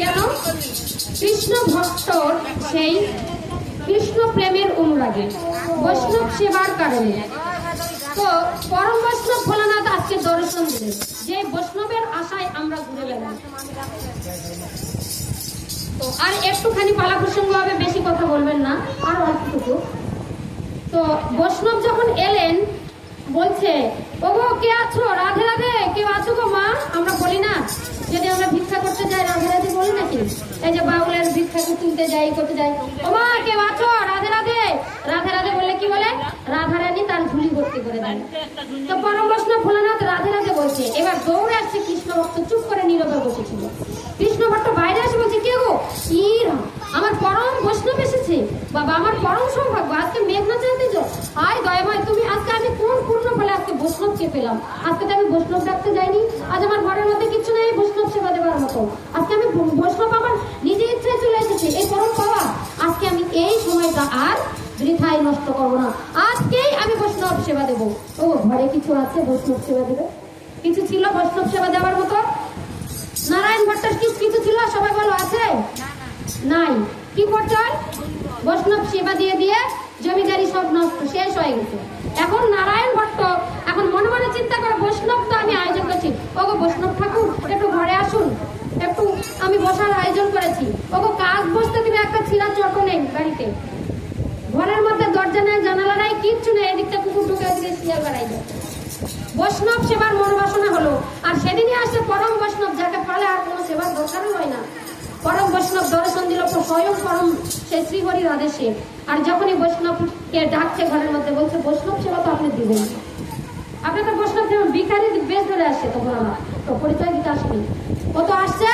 কেন? কৃষ্ণ ভক্তর সেই কৃষ্ণ প্রেমের অনুরাগী, বৈষ্ণব সেবার কারণে। তো পরম বৈষ্ণব ভোলানাথ আজকে দর্শন দিলেন, যে বৈষ্ণবের আশায় আমরা ঘুরে বেড়াই। তো আর একটুখানি পালা প্রসঙ্গ হবে, বেশি কথা বলবেন না, আর অল্পটুকু। তো বৈষ্ণব যখন এলেন বলছে, ওগো কে আছো? রাধে রাধে, কেউ আছো গো মা? আমরা বলি না, যদি আমরা ভিক্ষা করতে যাই রাধে রাধে বলি নাকি? এই যে বাউলের ভিক্ষা তুলতে যাই, করতে যাই, ও মা কেউ আছো? রাধে রাধে। রাধে রাধে বললে কি বলে? রাধারানী তার ঝুলি ভর্তি করে দেন। তো পরম বৈষ্ণব ভোলানাথ রাধে রাধে বলছে। এবার দৌড়ে আসছে কৃষ্ণ ভক্ত, চুপ করে নীরবে বসেছিল। কৃষ্ণ ভক্ত বাইরে এসে বলছে, কে গো? আমার পরম বৈষ্ণব এসেছে বাবা, আমার পরম সৌভাগ্য, আজকে মেঘনা চাইতে যাও। আয় দয়াময় তুমি, আজকে আমি কোন পূর্ণ ফলে আজকে বৈষ্ণবকে পেলাম। আজকে তো আমি বৈষ্ণব ডাকতে যাইনি, আজ আমার ঘরের মধ্যে কিছু নেই বৈষ্ণব সেবা দেওয়ার মতো। আজকে আমি বৈষ্ণব আমার নিজে ইচ্ছায় চলে এসেছে, এই পরম পাওয়া। আজকে আমি এই সময়টা আর বৃথায় নষ্ট করবো না, আজকেই আমি বৈষ্ণব সেবা দেবো। ও ঘরে কিছু আছে বৈষ্ণব সেবা দেবে? কিছু ছিল বৈষ্ণব সেবা দেওয়ার মতো? নারায়ণ ভট্টার কিছু ছিল? সবাই বলো আছে? নাই। কি করতে হয়? বৈষ্ণব সেবা দিয়ে দিয়ে জমিদারি সব নষ্ট, শেষ হয়ে গেছে। এখন নারায়ণ ভট্ট এখন মনে মনে চিন্তা করে, বৈষ্ণব তো আমি আয়োজন করছি, ওগো বৈষ্ণব ঠাকুর একটু ঘরে আসুন, একটু আমি বসার আয়োজন করেছি। ওগো কাজ বসতে দিবে, একটা ছিঁড়া চটো নেই বাড়িতে, ঘরের মধ্যে দরজা নেই, জানালা নাই, কিচ্ছু নেই, এদিকটা কুকুর ঢুকে এদিকে শিয়াল বেড়াই যায়। বৈষ্ণব সেবার মনোবাসনা হলো। আর সেদিনই আসছে পরম বৈষ্ণব, যাকে পালে আর কোনো সেবার দরকারও হয় না। পরম বৈষ্ণব দর্শন দিল স্বয়ং পরম সেই শ্রীহরির আদেশে। আর যখনই বৈষ্ণবকে ডাকছে ঘরের মধ্যে, বলছে বৈষ্ণব সেবা তো আপনি দিবেন, আপনি তো বৈষ্ণব যেমন ভিখারির বেশ ধরে আসছে, তখন আমার তো পরিচয় দিতে আসেনি। ও তো আসছে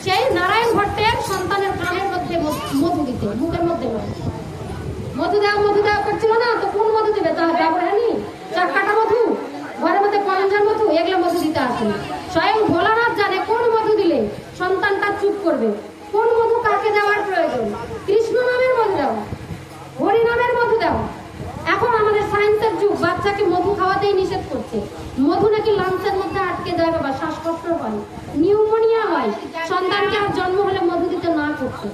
সেই নারায়ণ ভট্টের সন্তানের কানের মধ্যে মধু দিতে, মুখের মধ্যে মধু দেওয়া করছিল না, তো কোন মধু দিবে? তা ব্যবহারই চারকাটা মধু, ঘরের মধ্যে কলঞ্জার মধু, এগুলো মধু দিতে আসেনি। স্বয়ং ভোলানাথ জানে কোন মধু দিলে সন্তানটা চুপ করবে, কোন মধু কাকে দেওয়ার প্রয়োজন। কৃষ্ণ নামের মধু দাও, হরি নামের মধু দাও। এখন আমাদের সায়েন্সের যুগ, বাচ্চাকে মধু খাওয়াতেই নিষেধ করছে। মধু নাকি লাংসের মধ্যে আটকে যায়, বাবা শ্বাসকষ্ট হয়, নিউমোনিয়া হয়। সন্তানকে আর জন্ম হলে মধু দিতে না করছে,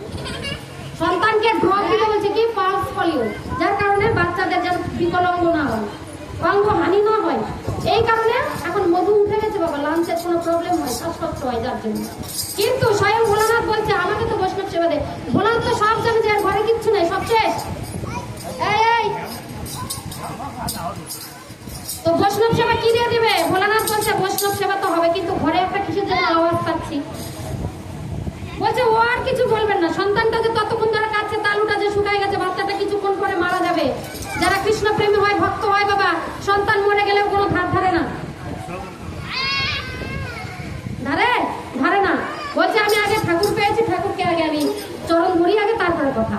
সন্তানকে ড্রপ দিতে বলছে কি পালস পোলিও, যার কারণে বাচ্চাদের যেন বিকলাঙ্গ না হয়, অঙ্গ হানি না হয়। এই কারণে এখন মধু উঠে গেছে বাবা, লাঞ্চের কোনো প্রবলেম হয়, শ্বাসকষ্ট হয় যার জন্য। কিন্তু স্বয়ং ভোলানাথ বলছে আমাকে তো বৈষ্ণব সেবা দে। ভোলানাথ তো সব জানে যে ঘরে কিচ্ছু নেই, সব শেষ। এই তো বৈষ্ণব সেবা কি দিয়ে দিবে? ভোলানাথ বলছে বৈষ্ণব সেবা তো হবে, কিন্তু ঘরে একটা কিসের জন্য আওয়াজ পাচ্ছি। বলছে ও আর কিছু বলবেন না, সন্তানটা যে ততক্ষণ ধরে কাছে, তালুটা যে শুকায় গেছে, বাচ্চাটা কিছুক্ষণ পরে মারা যাবে। যারা কৃষ্ণ প্রেমী হয়, ভক্ত হয় বাবা, সন্তান মরে গেলেও কোনো ধারে না, ধারে না। বলছে আমি আগে ঠাকুর পেয়েছি, ঠাকুরকে আগে আমি চরণ ধরি আগে, তারপরে কথা।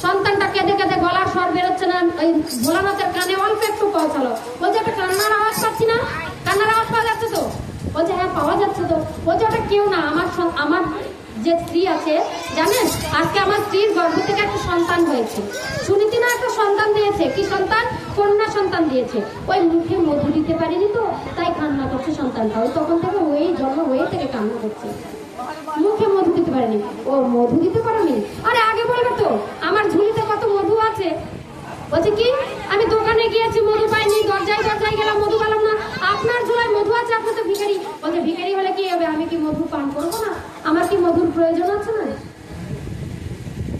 সন্তানটা কেঁদে কেঁদে গলার স্বর বেরোচ্ছে না, ওই ভোলানাথের কানে অল্প একটু পৌঁছালো। বলছে একটা কান্নার আওয়াজ পাচ্ছি না, কান্নার আওয়াজ পাওয়া যাচ্ছে তো? বলছে হ্যাঁ পাওয়া যাচ্ছে তো। বলছে ওটা কেউ না, আমার যে স্ত্রী আছে জানেন, আজকে আমার স্ত্রীর গর্ভ থেকে একটা সন্তান হয়েছে, শুনেছি না, একটা সন্তান দিয়েছে। কি সন্তান? কন্যা সন্তান দিয়েছে। ওই মুখে মধু দিতে পারিনি তো, তাই কান্না করছে সন্তানটা। ওই তখন থেকে ওই জন্ম হয়ে থেকে কান্না করছে, মুখে মধু দিতে পারেনি। ও মধু দিতে পারেনি? আরে আগে বলবে তো আমার ঝুলিতে কত মধু আছে। বলছে কি আমি দোকানে গিয়েছি মধু পাইনি, দরজায় গেলাম মধু পেলাম না। আপনার ঝোলায় মধু আছে, আপনি তো ভিখারি। বলছে ভিখারি হলে কি হবে, আমি কি মধু পান করবো না? আমার কি মধুর প্রয়োজন আছে না?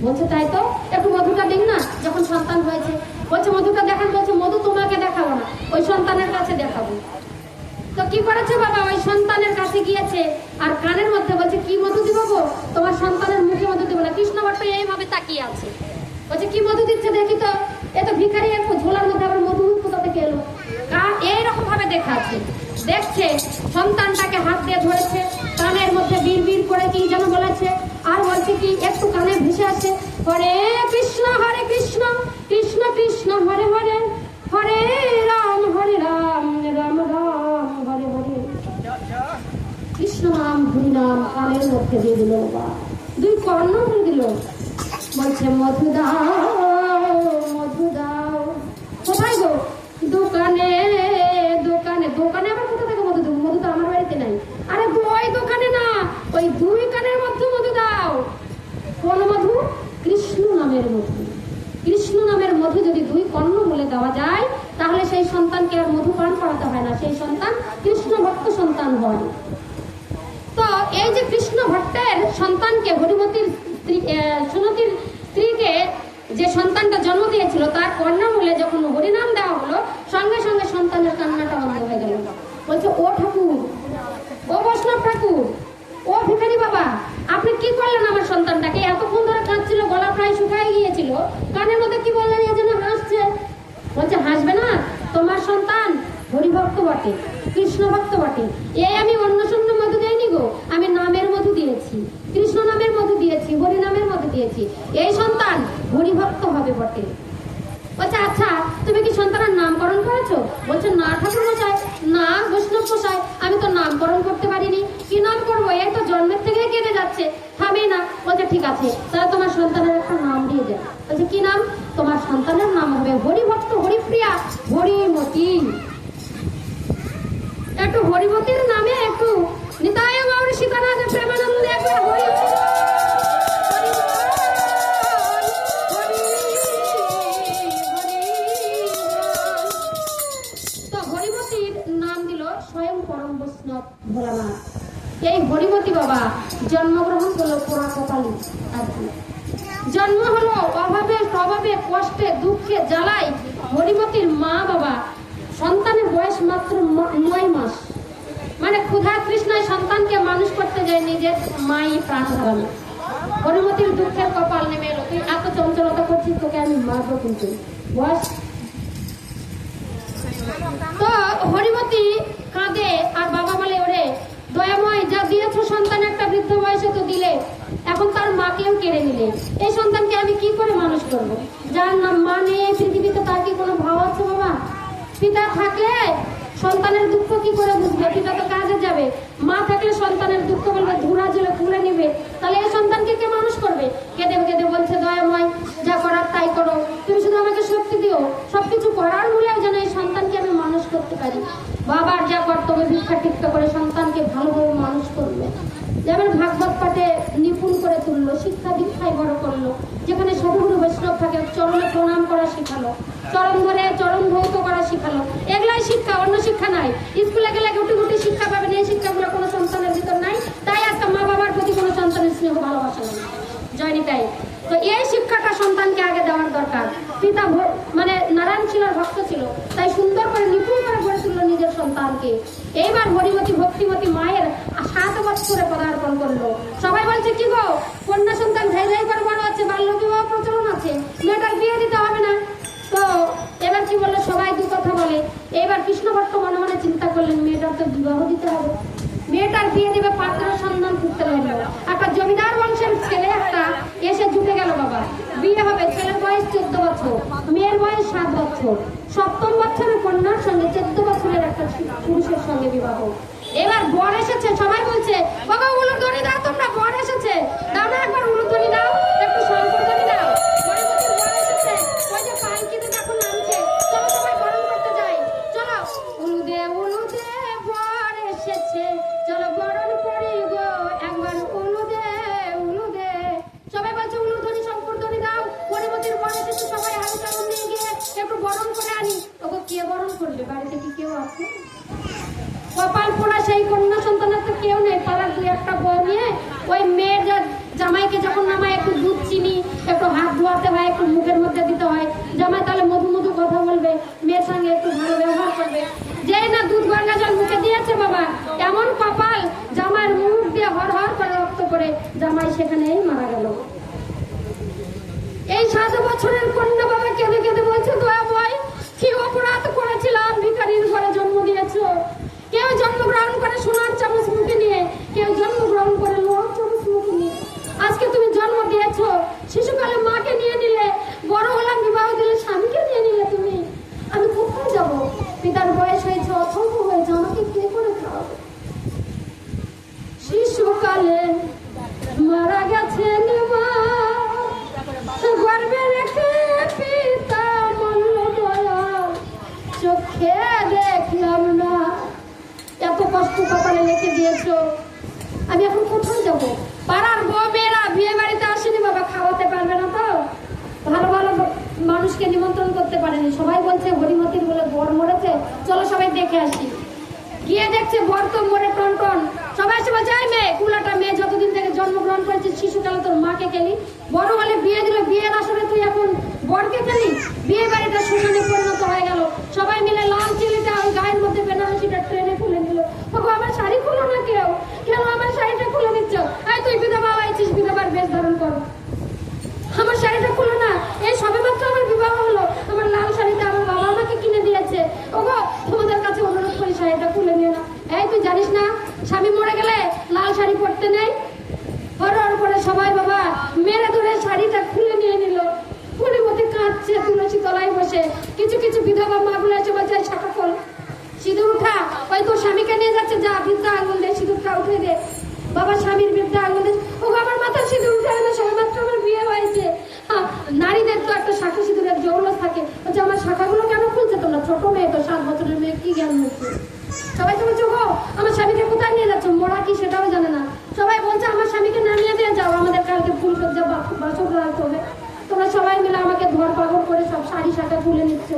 বলছে তাই তো, একটু মধুটা দিন না। যখন সন্তান হয়েছে বলছে মধুটা দেখান। বলছে মধু তোমাকে দেখাবো না, ওই সন্তানের কাছে দেখাবো। তো কি করেছে বাবা, ওই সন্তানের কাছে গিয়েছে আর কানের মধ্যে বলছে কি মধু দিব গো? তোমার সন্তানের মুখে মধু দিব না। কৃষ্ণ ভট্ট এইভাবে তাকিয়ে আছে, বলছে কি মধু দিচ্ছে দেখি তো। এ তো ভিখারি, একটু ঝোলার মধ্যে আবার মধু কোথা থেকে এলো? এইরকম ভাবে দেখাচ্ছে, দেখছে সন্তানটাকে হাত দিয়ে ধরেছে, কানের মধ্যে বীর বীর করে কি যেন বলেছে, আর বলছে কি একটু কানে ভেসে আছে হরে কৃষ্ণ কৃষ্ণ কৃষ্ণ হরে হরে, হরে রাম রাম রাম হরে হরে। কৃষ্ণ নাম হরি নাম কানের মধ্যে দিয়ে দিল, দুই কর্ণ দিয়ে দিল। বলছে মধু দাও মধু দাও। কোথায় গো? দোকানে দোকানে দোকানে আবার কোথা থেকে মধু দেবো? মধু তো আমার বাড়িতে নাই। আরে ওই দোকানে না, ওই দুই কানের মধ্যে মধু দাও। কোন মধু? কৃষ্ণ নামের মধু। কৃষ্ণ নামের মধু যদি দুই কর্ণ বলে দেওয়া যায়, তাহলে সেই সন্তানকে আর মধু পান করাতে হয় না, সেই সন্তান কৃষ্ণ ভক্ত সন্তান হয়। তো এই যে কৃষ্ণ ভট্টের সন্তানকে হরিমতির সুনতির স্ত্রীকে যে সন্তানটা জন্ম দিয়েছিল, তার কন্যা বলে যখন হরিনাম দেওয়া হলো, সঙ্গে সঙ্গে সন্তানের কান্নাটা বন্ধ হয়ে গেল। বলছে ও ঠাকুর, ও বৈষ্ণব ঠাকুর, ও ভিখারি বাবা, আপনি কি করলেন আমার সন্তানটাকে? এতক্ষণ ধরে কাঁদছিল, গলা প্রায় শুকায় গিয়েছিল, কানের মধ্যে কি বললেন? এই জন্য হাসছে। বলছে হাসবে না, তোমার সন্তান হরিভক্ত বটে, কৃষ্ণ ভক্ত বটে। এই আমি অন্য শূন্য মধু দেয়নি গো, আমি নামের মধু দিয়েছি, কৃষ্ণ নামের মধু দিয়েছি, হরি নামের মধু দিয়েছি। এই সন্তান হরিভক্ত হবে বটে। বলছে আচ্ছা তুমি কি সন্তানের নামকরণ করেছো? বলছে না ঠাকুর মশাই, না বৈষ্ণব মশাই, আমি তো নামকরণ করতে পারিনি। কি নাম করবো? এই তো জন্মের থেকে কেঁদে যাচ্ছে, থামে না। বলছে ঠিক আছে, তাহলে তোমার সন্তানের একটা নাম দিয়ে দেয়। বলছে কি নাম? তোমার সন্তানের নাম হবে হরিভক্ত হরিপ্রিয়া হরিমতি। একটু হরিমতির নামে একটু নিতাই গৌর সীতানাথ প্রেমানন্দে একবার হরি হরি ভোলানাথ। এই হরিমতি বাবা জন্মগ্রহণ করলো পোড়া কপালি আর কি। জন্ম হলো অভাবে স্বভাবে কষ্টে দুঃখে জ্বালায়। হরিমতির মা বাবা সন্তানের বয়স মাত্র 9 মাস, মানে ক্ষুধা তৃষ্ণায় সন্তানকে মানুষ করতে যায়, নিজের মাই প্রাণ হারালো। হরিমতির দুঃখের কপাল নেমে এলো, তুই এত চঞ্চলতা করছিস, তোকে আমি মারবো কিন্তু। বয়স তো হরিমতি কাঁদে আর বাবা বলে, ওরে দয়াময়, যা দিয়েছো সন্তান একটা বৃদ্ধ বয়সে তো দিলে, এখন তার মাকেও কেড়ে নিলে, এই সন্তানকে আমি কি করে মানুষ করব? যার নাম মা নেই এই পৃথিবীতে, তার কি কোনো ভাব আছে বাবা? পিতা থাকলে সন্তানের দুঃখ কি করে বুঝবে? পিতা তো কাজে যাবে। মা থাকলে সন্তানের দুঃখ বলবে, ধুরা জলে তুলে নিবে, তাহলে এই সন্তানকে কে মানুষ করবে? কেঁদে কেঁদে বলছে, দয়াময় যা করার তাই করো, তুমি শুধু আমাকে শক্তি দিও, সবকিছু করার বলেও যেন এই সন্তানকে আমি মানুষ করতে পারি। বাবার যা কর্তব্য ভিক্ষা টিক্ষা করে সন্তানকে ভালোভাবে মানুষ করবে। যেমন ভাগবত পাঠে নিপুণ করে তুললো, শিক্ষা দীক্ষায় বড় করলো, যেখানে সাধুগুরু বৈষ্ণব থাকে চরণে প্রণাম করা শিখালো, চরণ ধরে চরণ ভৌত করা শিখালো। এগুলাই শিক্ষা, অন্য শিক্ষা নাই। স্কুলে গেলে গুটি গুটি শিক্ষা পাবেন, এই শিক্ষাগুলো কোনো সন্তানের ভিতর নাই। তাই একটা মা বাবার প্রতি কোনো সন্তানের স্নেহ ভালোবাসা নেই। জয়নি তাই তো এই শিক্ষাটা সন্তানকে আগে দেওয়ার দরকার। পিতা মানে নারায়ণ ছিল, ভক্ত ছিল, তাই সুন্দর করে নিপুণ করে গড়ে তুললো নিজের সন্তানকে। এইবার হরিমতি ভক্তিমতী মায়ের 7 বছরে পদার্পণ করলো। সবাই বলছে, কি গো কন্যা সন্তান ধাই ধাই করে বড় আছে, বাল্য বিবাহ প্রচলন আছে, মেয়েটার বিয়ে দিতে হবে না? তো এবার কি বললো, সবাই দু কথা বলে। এবার কৃষ্ণ ভট্ট মনে মনে চিন্তা করলেন, মেয়েটার তো বিবাহ দিতে হবে। মেয়েটার বিয়ে দেবে, পাত্রের সন্ধান করতে লাগলো। একটা জমিদার বংশের ছেলে একটা এসে জুটে গেল বাবা, বিয়ে হবে। ছেলের বয়স 14 বছর, মেয়ের বয়স 7 বছর। 7ম বছরের কন্যার সঙ্গে 14 বছরের একটা পুরুষের সঙ্গে বিবাহ। এবার বর এসেছে, সবাই বলছে, বাবা উলুধ্বনি দাও, তোমরা বর এসেছে, দাও না একবার উলুধ্বনি দাও, একটু শঙ্করধ্বনি দাও। হরিমতির বর এসেছে, ওই যে পালকিতে দেখুন নামছে, চলো সবাই বরণ করতে যাই, চলো। উলুদে বর এসেছে, চলো বরণ করি গো, একবার উলুদে। সবাই বলছে উলুধ্বনি শঙ্করধ্বনি দাও। হরিমতির বর এসেছে, সবাই হালকা নিয়ে গিয়ে একটু বরণ করে আনি। ওকে কে বরণ করবে? বাড়িতে কি কেউ আছে? কপাল পোড়া সেই কন্যা সন্তানের তো কেউ নেই। পাড়ার 2-1টা বউ নিয়ে ওই মেয়ের জামাইকে যখন নামায় একটু দুধ চিনি, একটু হাত ধোয়াতে হয়, একটু মুখের মধ্যে দিতে হয়। জামাই তাহলে মধু মধু কথা বলবে, মেয়ের সঙ্গে একটু ভালো ব্যবহার করবে। যেই না দুধ গঙ্গা জল মুখে দিয়েছে বাবা, এমন কপাল, জামাইয়ের মুখ দিয়ে হর হর করে রক্ত করে জামাই সেখানেই মারা গেল। এই 7 বছরের কন্যা বাবা কেঁদে কেঁদে বলছে, দয়াময় কি অপরাধ করেছিলাম, ভিখারির ঘরে জন্ম দিয়েছো। কেউ জন্মগ্রহণ করে সোনার চামচ মুখে নিয়ে, কেউ জন্মগ্রহণ করে লোহার চামচ মুখে নিয়ে। আজকে তুমি জন্ম দিয়েছো, শিশুকালে মাকে নিয়ে নিলে, বড় হলাম বিবাহ দিলে স্বামীকে নিয়ে নিলে তুমি। আমি কোথায় যাব? পিতার বয়স হয়েছে, অথর্ব হয়েছে, আমাকে কে করে খাওয়াবে? শিশুকালে মারা গেছেন মা, গর্বে রেখে পিতা মল্ল দয়া, চোখে দেখলাম না। এত কষ্ট কপালে লিখে দিয়েছো, আমি এখন কোথায় যাব? পাড়ার বউ মেয়েরা বিয়ে বাড়িতে আসেনি বাবা, খাওয়াতে পারবে না তো, ভালো ভালো মানুষকে নিমন্ত্রণ করতে পারেনি। সবাই বলছে হরিমতির বলে বর মরেছে, চলো সবাই দেখে আসি। গিয়ে দেখছে বর তো মরে টন টন। সবাই এসে বলছে, এই মেয়ে কুলাটা মেয়ে, যতদিন থেকে জন্মগ্রহণ করেছিস শিশুকালে তোর মাকে খেলি, বড় হলে বিয়ে দিল, বিয়ের আসরে তুই এখন বরকে খেলি। বিয়ে বাড়িটা শুনানি পরিণত হয়ে গেল। সবাই মিলে লাল চিলিটা ওই গায়ের মধ্যে বেনারসিটা ট্রেনে খুলে নিল। তবু আমার শাড়ি খুলো না, কেউ কেন আমার শাড়িটা খুলে নিচ্ছ? এই তুই বিধবা হয়েছিস, বিধবার বেশ ধারণ করো, আমার শাড়িটা খুলো না। এই সবে মাত্র আমার বিবাহ হলো, আমার লাল শাড়িটা আমার বাবা আমাকে কিনে দিয়েছে। ওগো তোমাদের কাছে অনুরোধ করি শাড়িটা খুলে নিও না। এই তুই জানিস না স্বামী মরে গেলে লাল শাড়ি পরতে নেই? হরহর করে সবাই বাবা মেরে ধরে শাড়িটা খুলে নিয়ে নিল। হরিমতি কাঁদছে তুলসী তলায় বসে। কিছু কিছু বিধবা মাগুলো এসে বলছে, শাখা খোল, সিঁদুর উঠা, ওই তোর স্বামীকে নিয়ে যাচ্ছে, যা বৃদ্ধা আঙুল দে, সিঁদুরটা উঠে দে। বাবা স্বামীর বৃদ্ধা আঙুল দে, ও আমার মাথার সিঁদুর উঠে গেল, সবেমাত্র আমার বিয়ে হয়েছে। নারীদের তো একটা শাখা সিঁদুরের জৌলস থাকে, বলছে আমার শাখাগুলো কেন খুলছে তোমরা? ছোট মেয়ে তো, 7 বছরের মেয়ে, কি জ্ঞান হচ্ছে? সবাই তো বলছে, গো আমার স্বামীকে কোথায় নিয়ে যাচ্ছ? মোড়া কি সেটাও জানে না। সবাই বলছে আমার স্বামীকে নামিয়ে দিয়ে যাও, আমাদের কালকে ফুল সজ্জা বাসক রাখতে হবে। তোমরা সবাই মিলে আমাকে ধর পাগড় করে সব শাড়ি শাখা খুলে নিচ্ছ।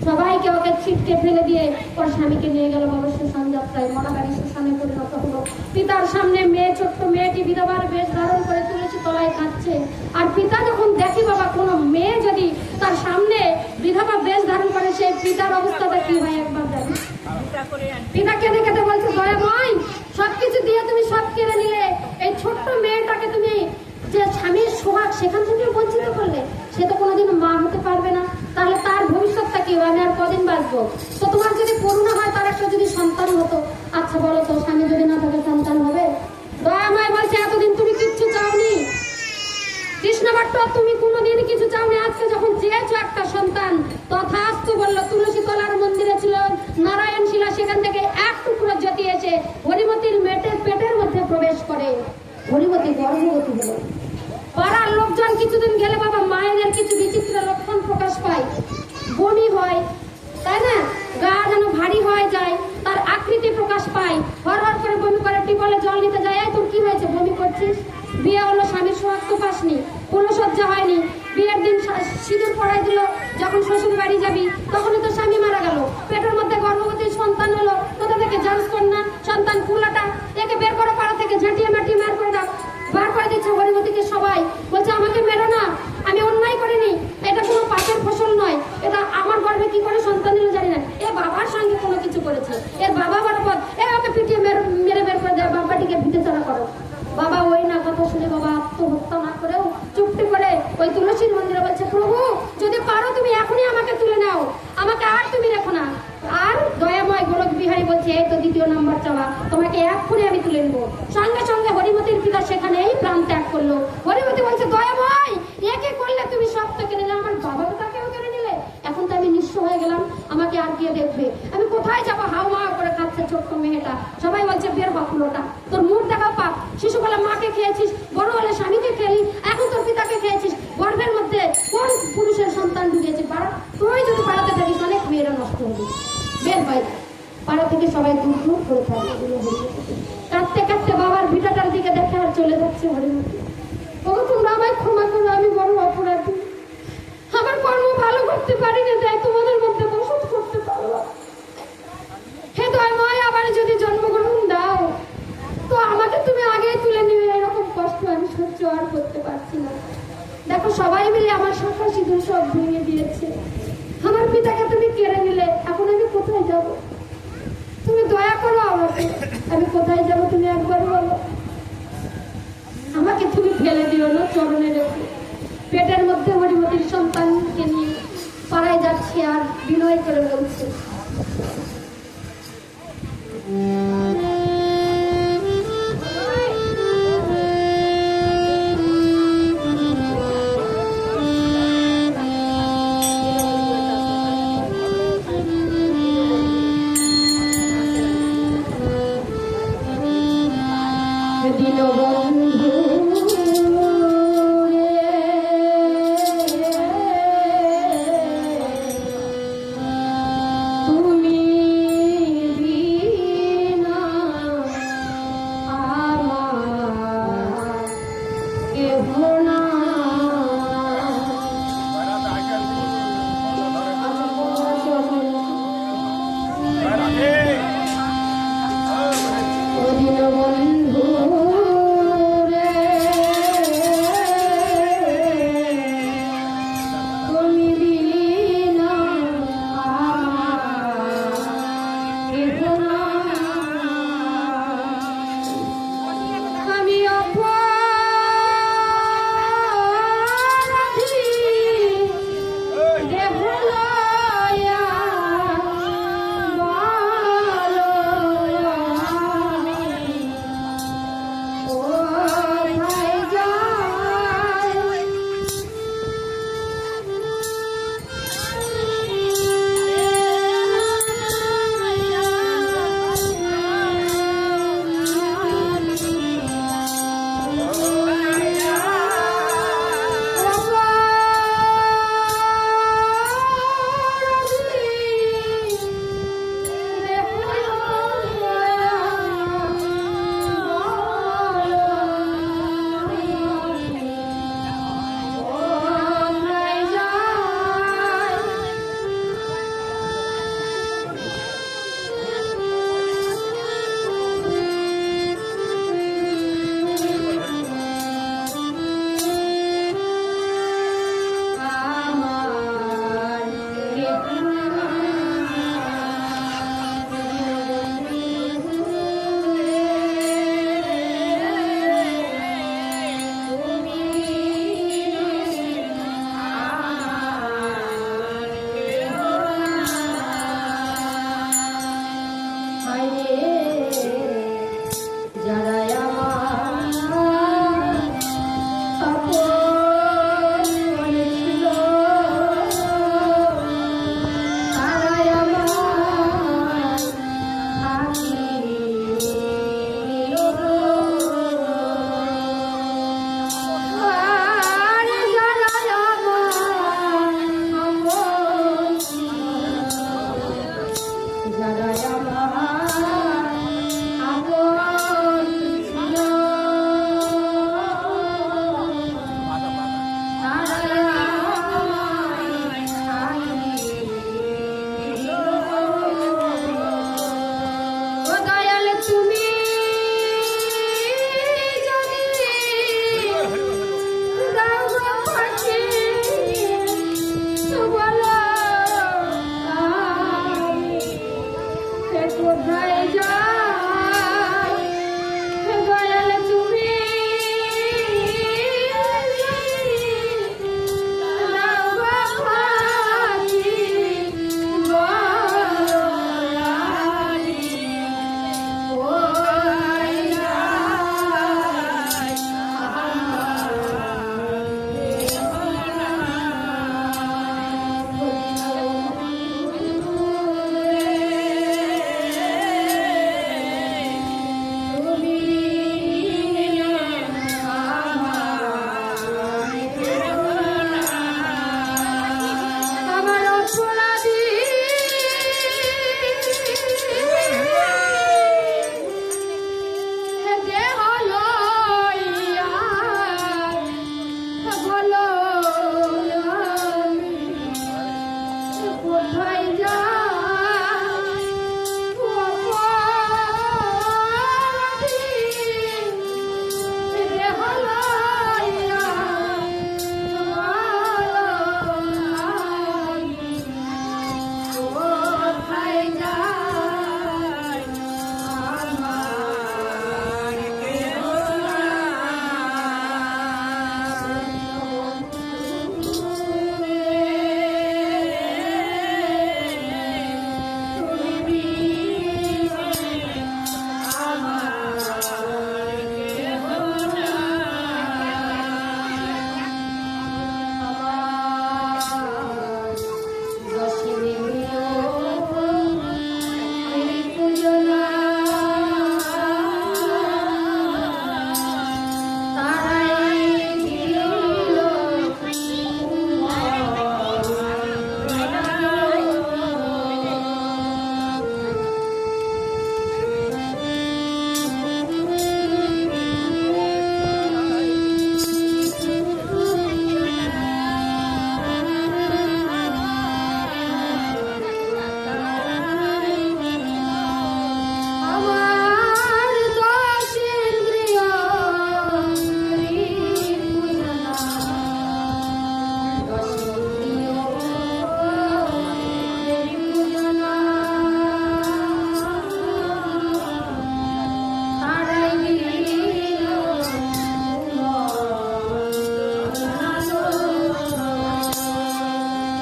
সবাইকে ওকে ছিটকে ফেলে দিয়ে ওর স্বামীকে নিয়ে গেল বাবা শ্মশান যাত্রায়, মরা গাড়ি শ্মশানে পরিণত হলো। পিতার সামনে মেয়ে, ছোট্ট মেয়েটি বিধবার বেশ ধারণ করে তুলসী তলায় কাঁদছে। আর পিতা যখন দেখে বাবা কোনো মেয়ে যদি তার সামনে বিধবা বেশ ধারণ করে, সেই পিতার অবস্থাটা কি হয় একবার দেখো। পিতা কেঁদে কেঁদে বলছে, দয়াময়, সবকিছু দিয়ে তুমি সব কেড়ে নিলে, এই ছোট্ট মেয়েটাকে তুমি যে স্বামীর সোহাগ সেখান থেকে বঞ্চিত করলে, সে তো কোনোদিন মা হতে পারবে না, তাহলে তার ভবিষ্যৎটা কি? আমি আর কদিন বাঁচবো? তো তোমার যদি করুণা হয়, তার একটা যদি সন্তান হতো, আচ্ছা বলো তো, স্বামী যদি না থাকে সন্তান হবে? দয়াময় বলছে, এতদিন তুমি কিচ্ছু চাওনি কৃষ্ণভট্ট, তুমি কোনোদিন কিছু চাওনি, আজকে যখন চেয়েছো একটা সন্তান, তথাস্তু বললো। তুলসী তলার মন্দিরে ছিল নারায়ণ শিলা, সেখান থেকে এক টুকরো জ্যোতি এসে হরিমতির পেটের মধ্যে প্রবেশ করে, হরিমতি গর্ভবতী হলো। পাড়ার লোকজন কিছুদিন গেলে বাবা মায়েদের কিছু বিচিত্র লক্ষণ প্রকাশ পায়, বমি হয়, তাই না, গা যেন ভারী হয়ে যায়, তার আকৃতি প্রকাশ পায়, হর হর করে বমি করে, টিপলে জল নিতে যায়, এই তোর কি হয়েছে, বমি করছিস? বিয়ে হলো, স্বামীর সোহাগ তো পাসনি, কোনো সজ্জা হয়নি, বিয়ের দিন সিঁদুর পড়াই দিল, যখন শ্বশুর বাড়ি যাবি তখনই তো স্বামী মারা গেল, পেটের মধ্যে গর্ভবতী সন্তান হলো, কোথা থেকে জানস কর না সন্তান কুলাটা, একে বের করো পাড়া থেকে, ঝাঁটিয়ে মাটি মার করে দাও। বার করে দিচ্ছে হরিমতিকে সবাই, বলছে আমাকে মেরো না, আমি অন্যায় করিনি, এটা কোনো পাপের ফসল নয়, এটা আমার গর্ভে কি করে সন্তান দিল জানি না, এ বাবার সঙ্গে কোনো কিছু করেছে, এর বাবা বরাবর, এ ওকে পিটিয়ে মেরে বের করে দেয়, বাবাটিকে ভিটে চলা করো। বাবা ওই না কথা শুনে বাবা আত্মহত্যা না করেও চুপটি করে ওই তুলসীর মন্দিরে বলছে, প্রভু যদি পারো তুমি এখনই আমাকে তুলে নাও, আমাকে আর তুমি রেখো না। আর দয়াময় গোলক বিহারী বলছে, এই তো দ্বিতীয় নাম্বার চাওয়া, তোমাকে এক্ষুনি আমি তুলে নেবো। সঙ্গে সঙ্গে হরিমতির পিতা সেখানেই প্রাণ ত্যাগ করলো। হরিমতি বলছে, দয়াময়, একে করলে তুমি সব তো কেড়ে নিলে, আমার বাবাও তাকেও কেড়ে নিলে, এখন তো আমি নিঃস্ব হয়ে গেলাম, আমাকে আর কে দেখবে, আমি কোথায় যাবো? হাও মা করে কাঁদছে ছোট্ট মেয়েটা। সবাই বলছে, বের হকুলোটা, তোর মুখ দেখা পাপ, শিশুবেলা মাকে খেয়েছিস, বড় হলে স্বামীকে খেলি, এখন তোর পিতাকে খেয়েছিস, গর্ভের মধ্যে কোন পুরুষের সন্তান ঢুকেছে? তুই যদি পাড়াতে থাকিস অনেক মেয়েরা নষ্ট হবে, বের হয়। পাড়া থেকে সবাই দূর দূর করে থাকে, কাঁদতে কাঁদতে বাবার ভিটাটার দিকে দেখে আর চলে যাচ্ছে হরিমতি। তবু তোমরা আমায় ক্ষমা করো, আমি বড় অপরাধী, আমার কর্ম ভালো করতে পারি না, তাই তোমাদের মধ্যে বসত করতে পারো। হে দয়াময়, আবার যদি জন্মগ্রহণ দাও তো আমাকে তুমি আগেই তুলে নিবে, এরকম কষ্ট আমি সহ্য আর করতে পারছি না। দেখো সবাই মিলে আমার শাখা সিঁদুর সব ভেঙে দিয়েছে, আমার পিতাকে তুমি কেড়ে নিলে, এখন আমি কোথায় যাব? তুমি দয়া করো আমাকে, আমি কোথায় যাব তুমি একবার বলো। আমাকে তুমি ফেলে দিও না, চরণে রেখো। পেটের মধ্যে হরিমতির সন্তানকে নিয়ে পাড়ায় যাচ্ছে আর বিনয় করে বলছে, তুমি কোথায় যাও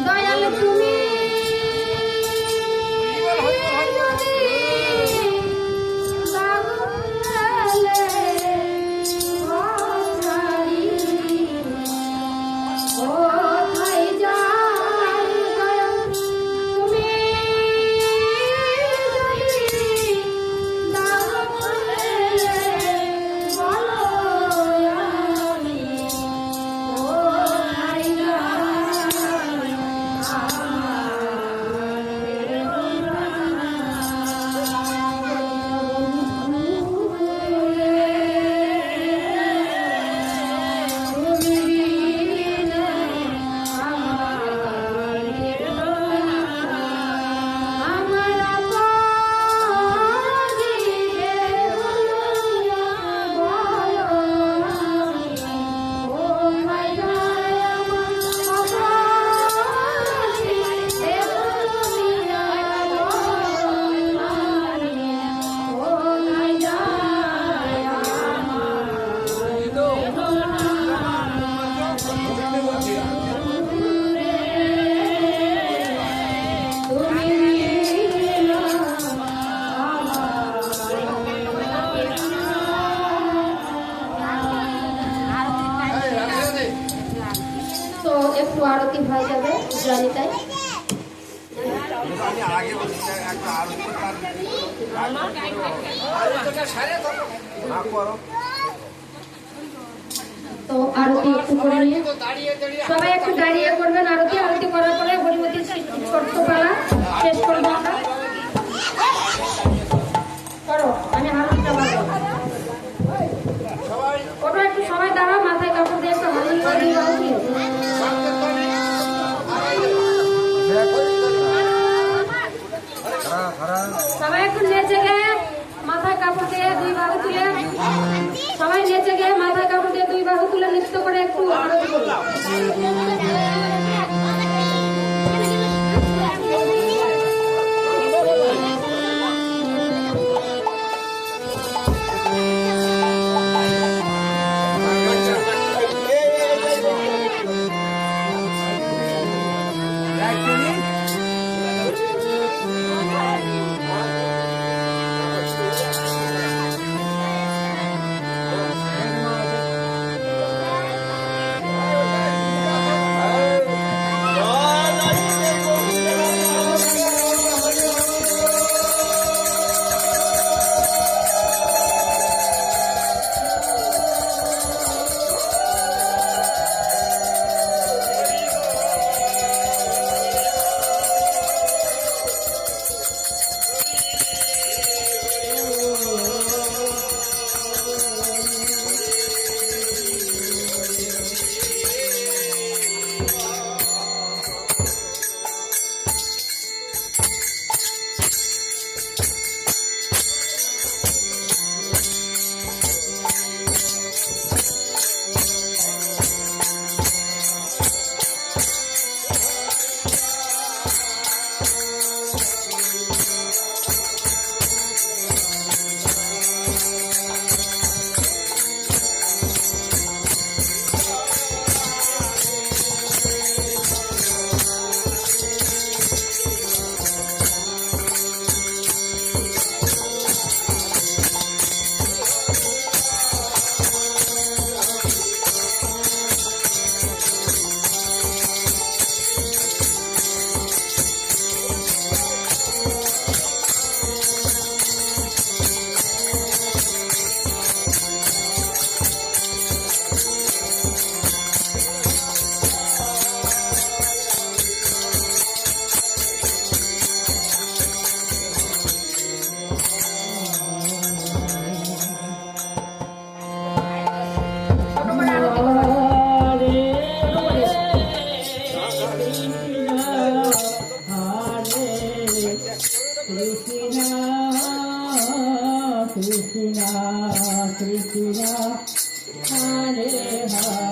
দয়াল তুমি একটু আরতি হয়ে যাবে জানিতাই তো আরতি একটু করে নিয়ে সবাই একটু দাঁড়িয়ে করবেন আরতি আরতি করার পরে হরিমতির ছোট্ট পালা শেষ করবো আমরা করো আমি আরতিটা বাড়বো ওটা একটু সবাই দাঁড়াও মাথায় কাপড় দিয়ে একটা ভালো সবাই একটু নেচে গিয়ে মাথায় কাপড় দিয়ে দুই বাহু তুলে সবাই নেচে গিয়ে মাথায় কাপড় দিয়ে দুই বাহু তুলে নৃত্য করে একটু আরতি করুন Krishna Krishna Hare Hare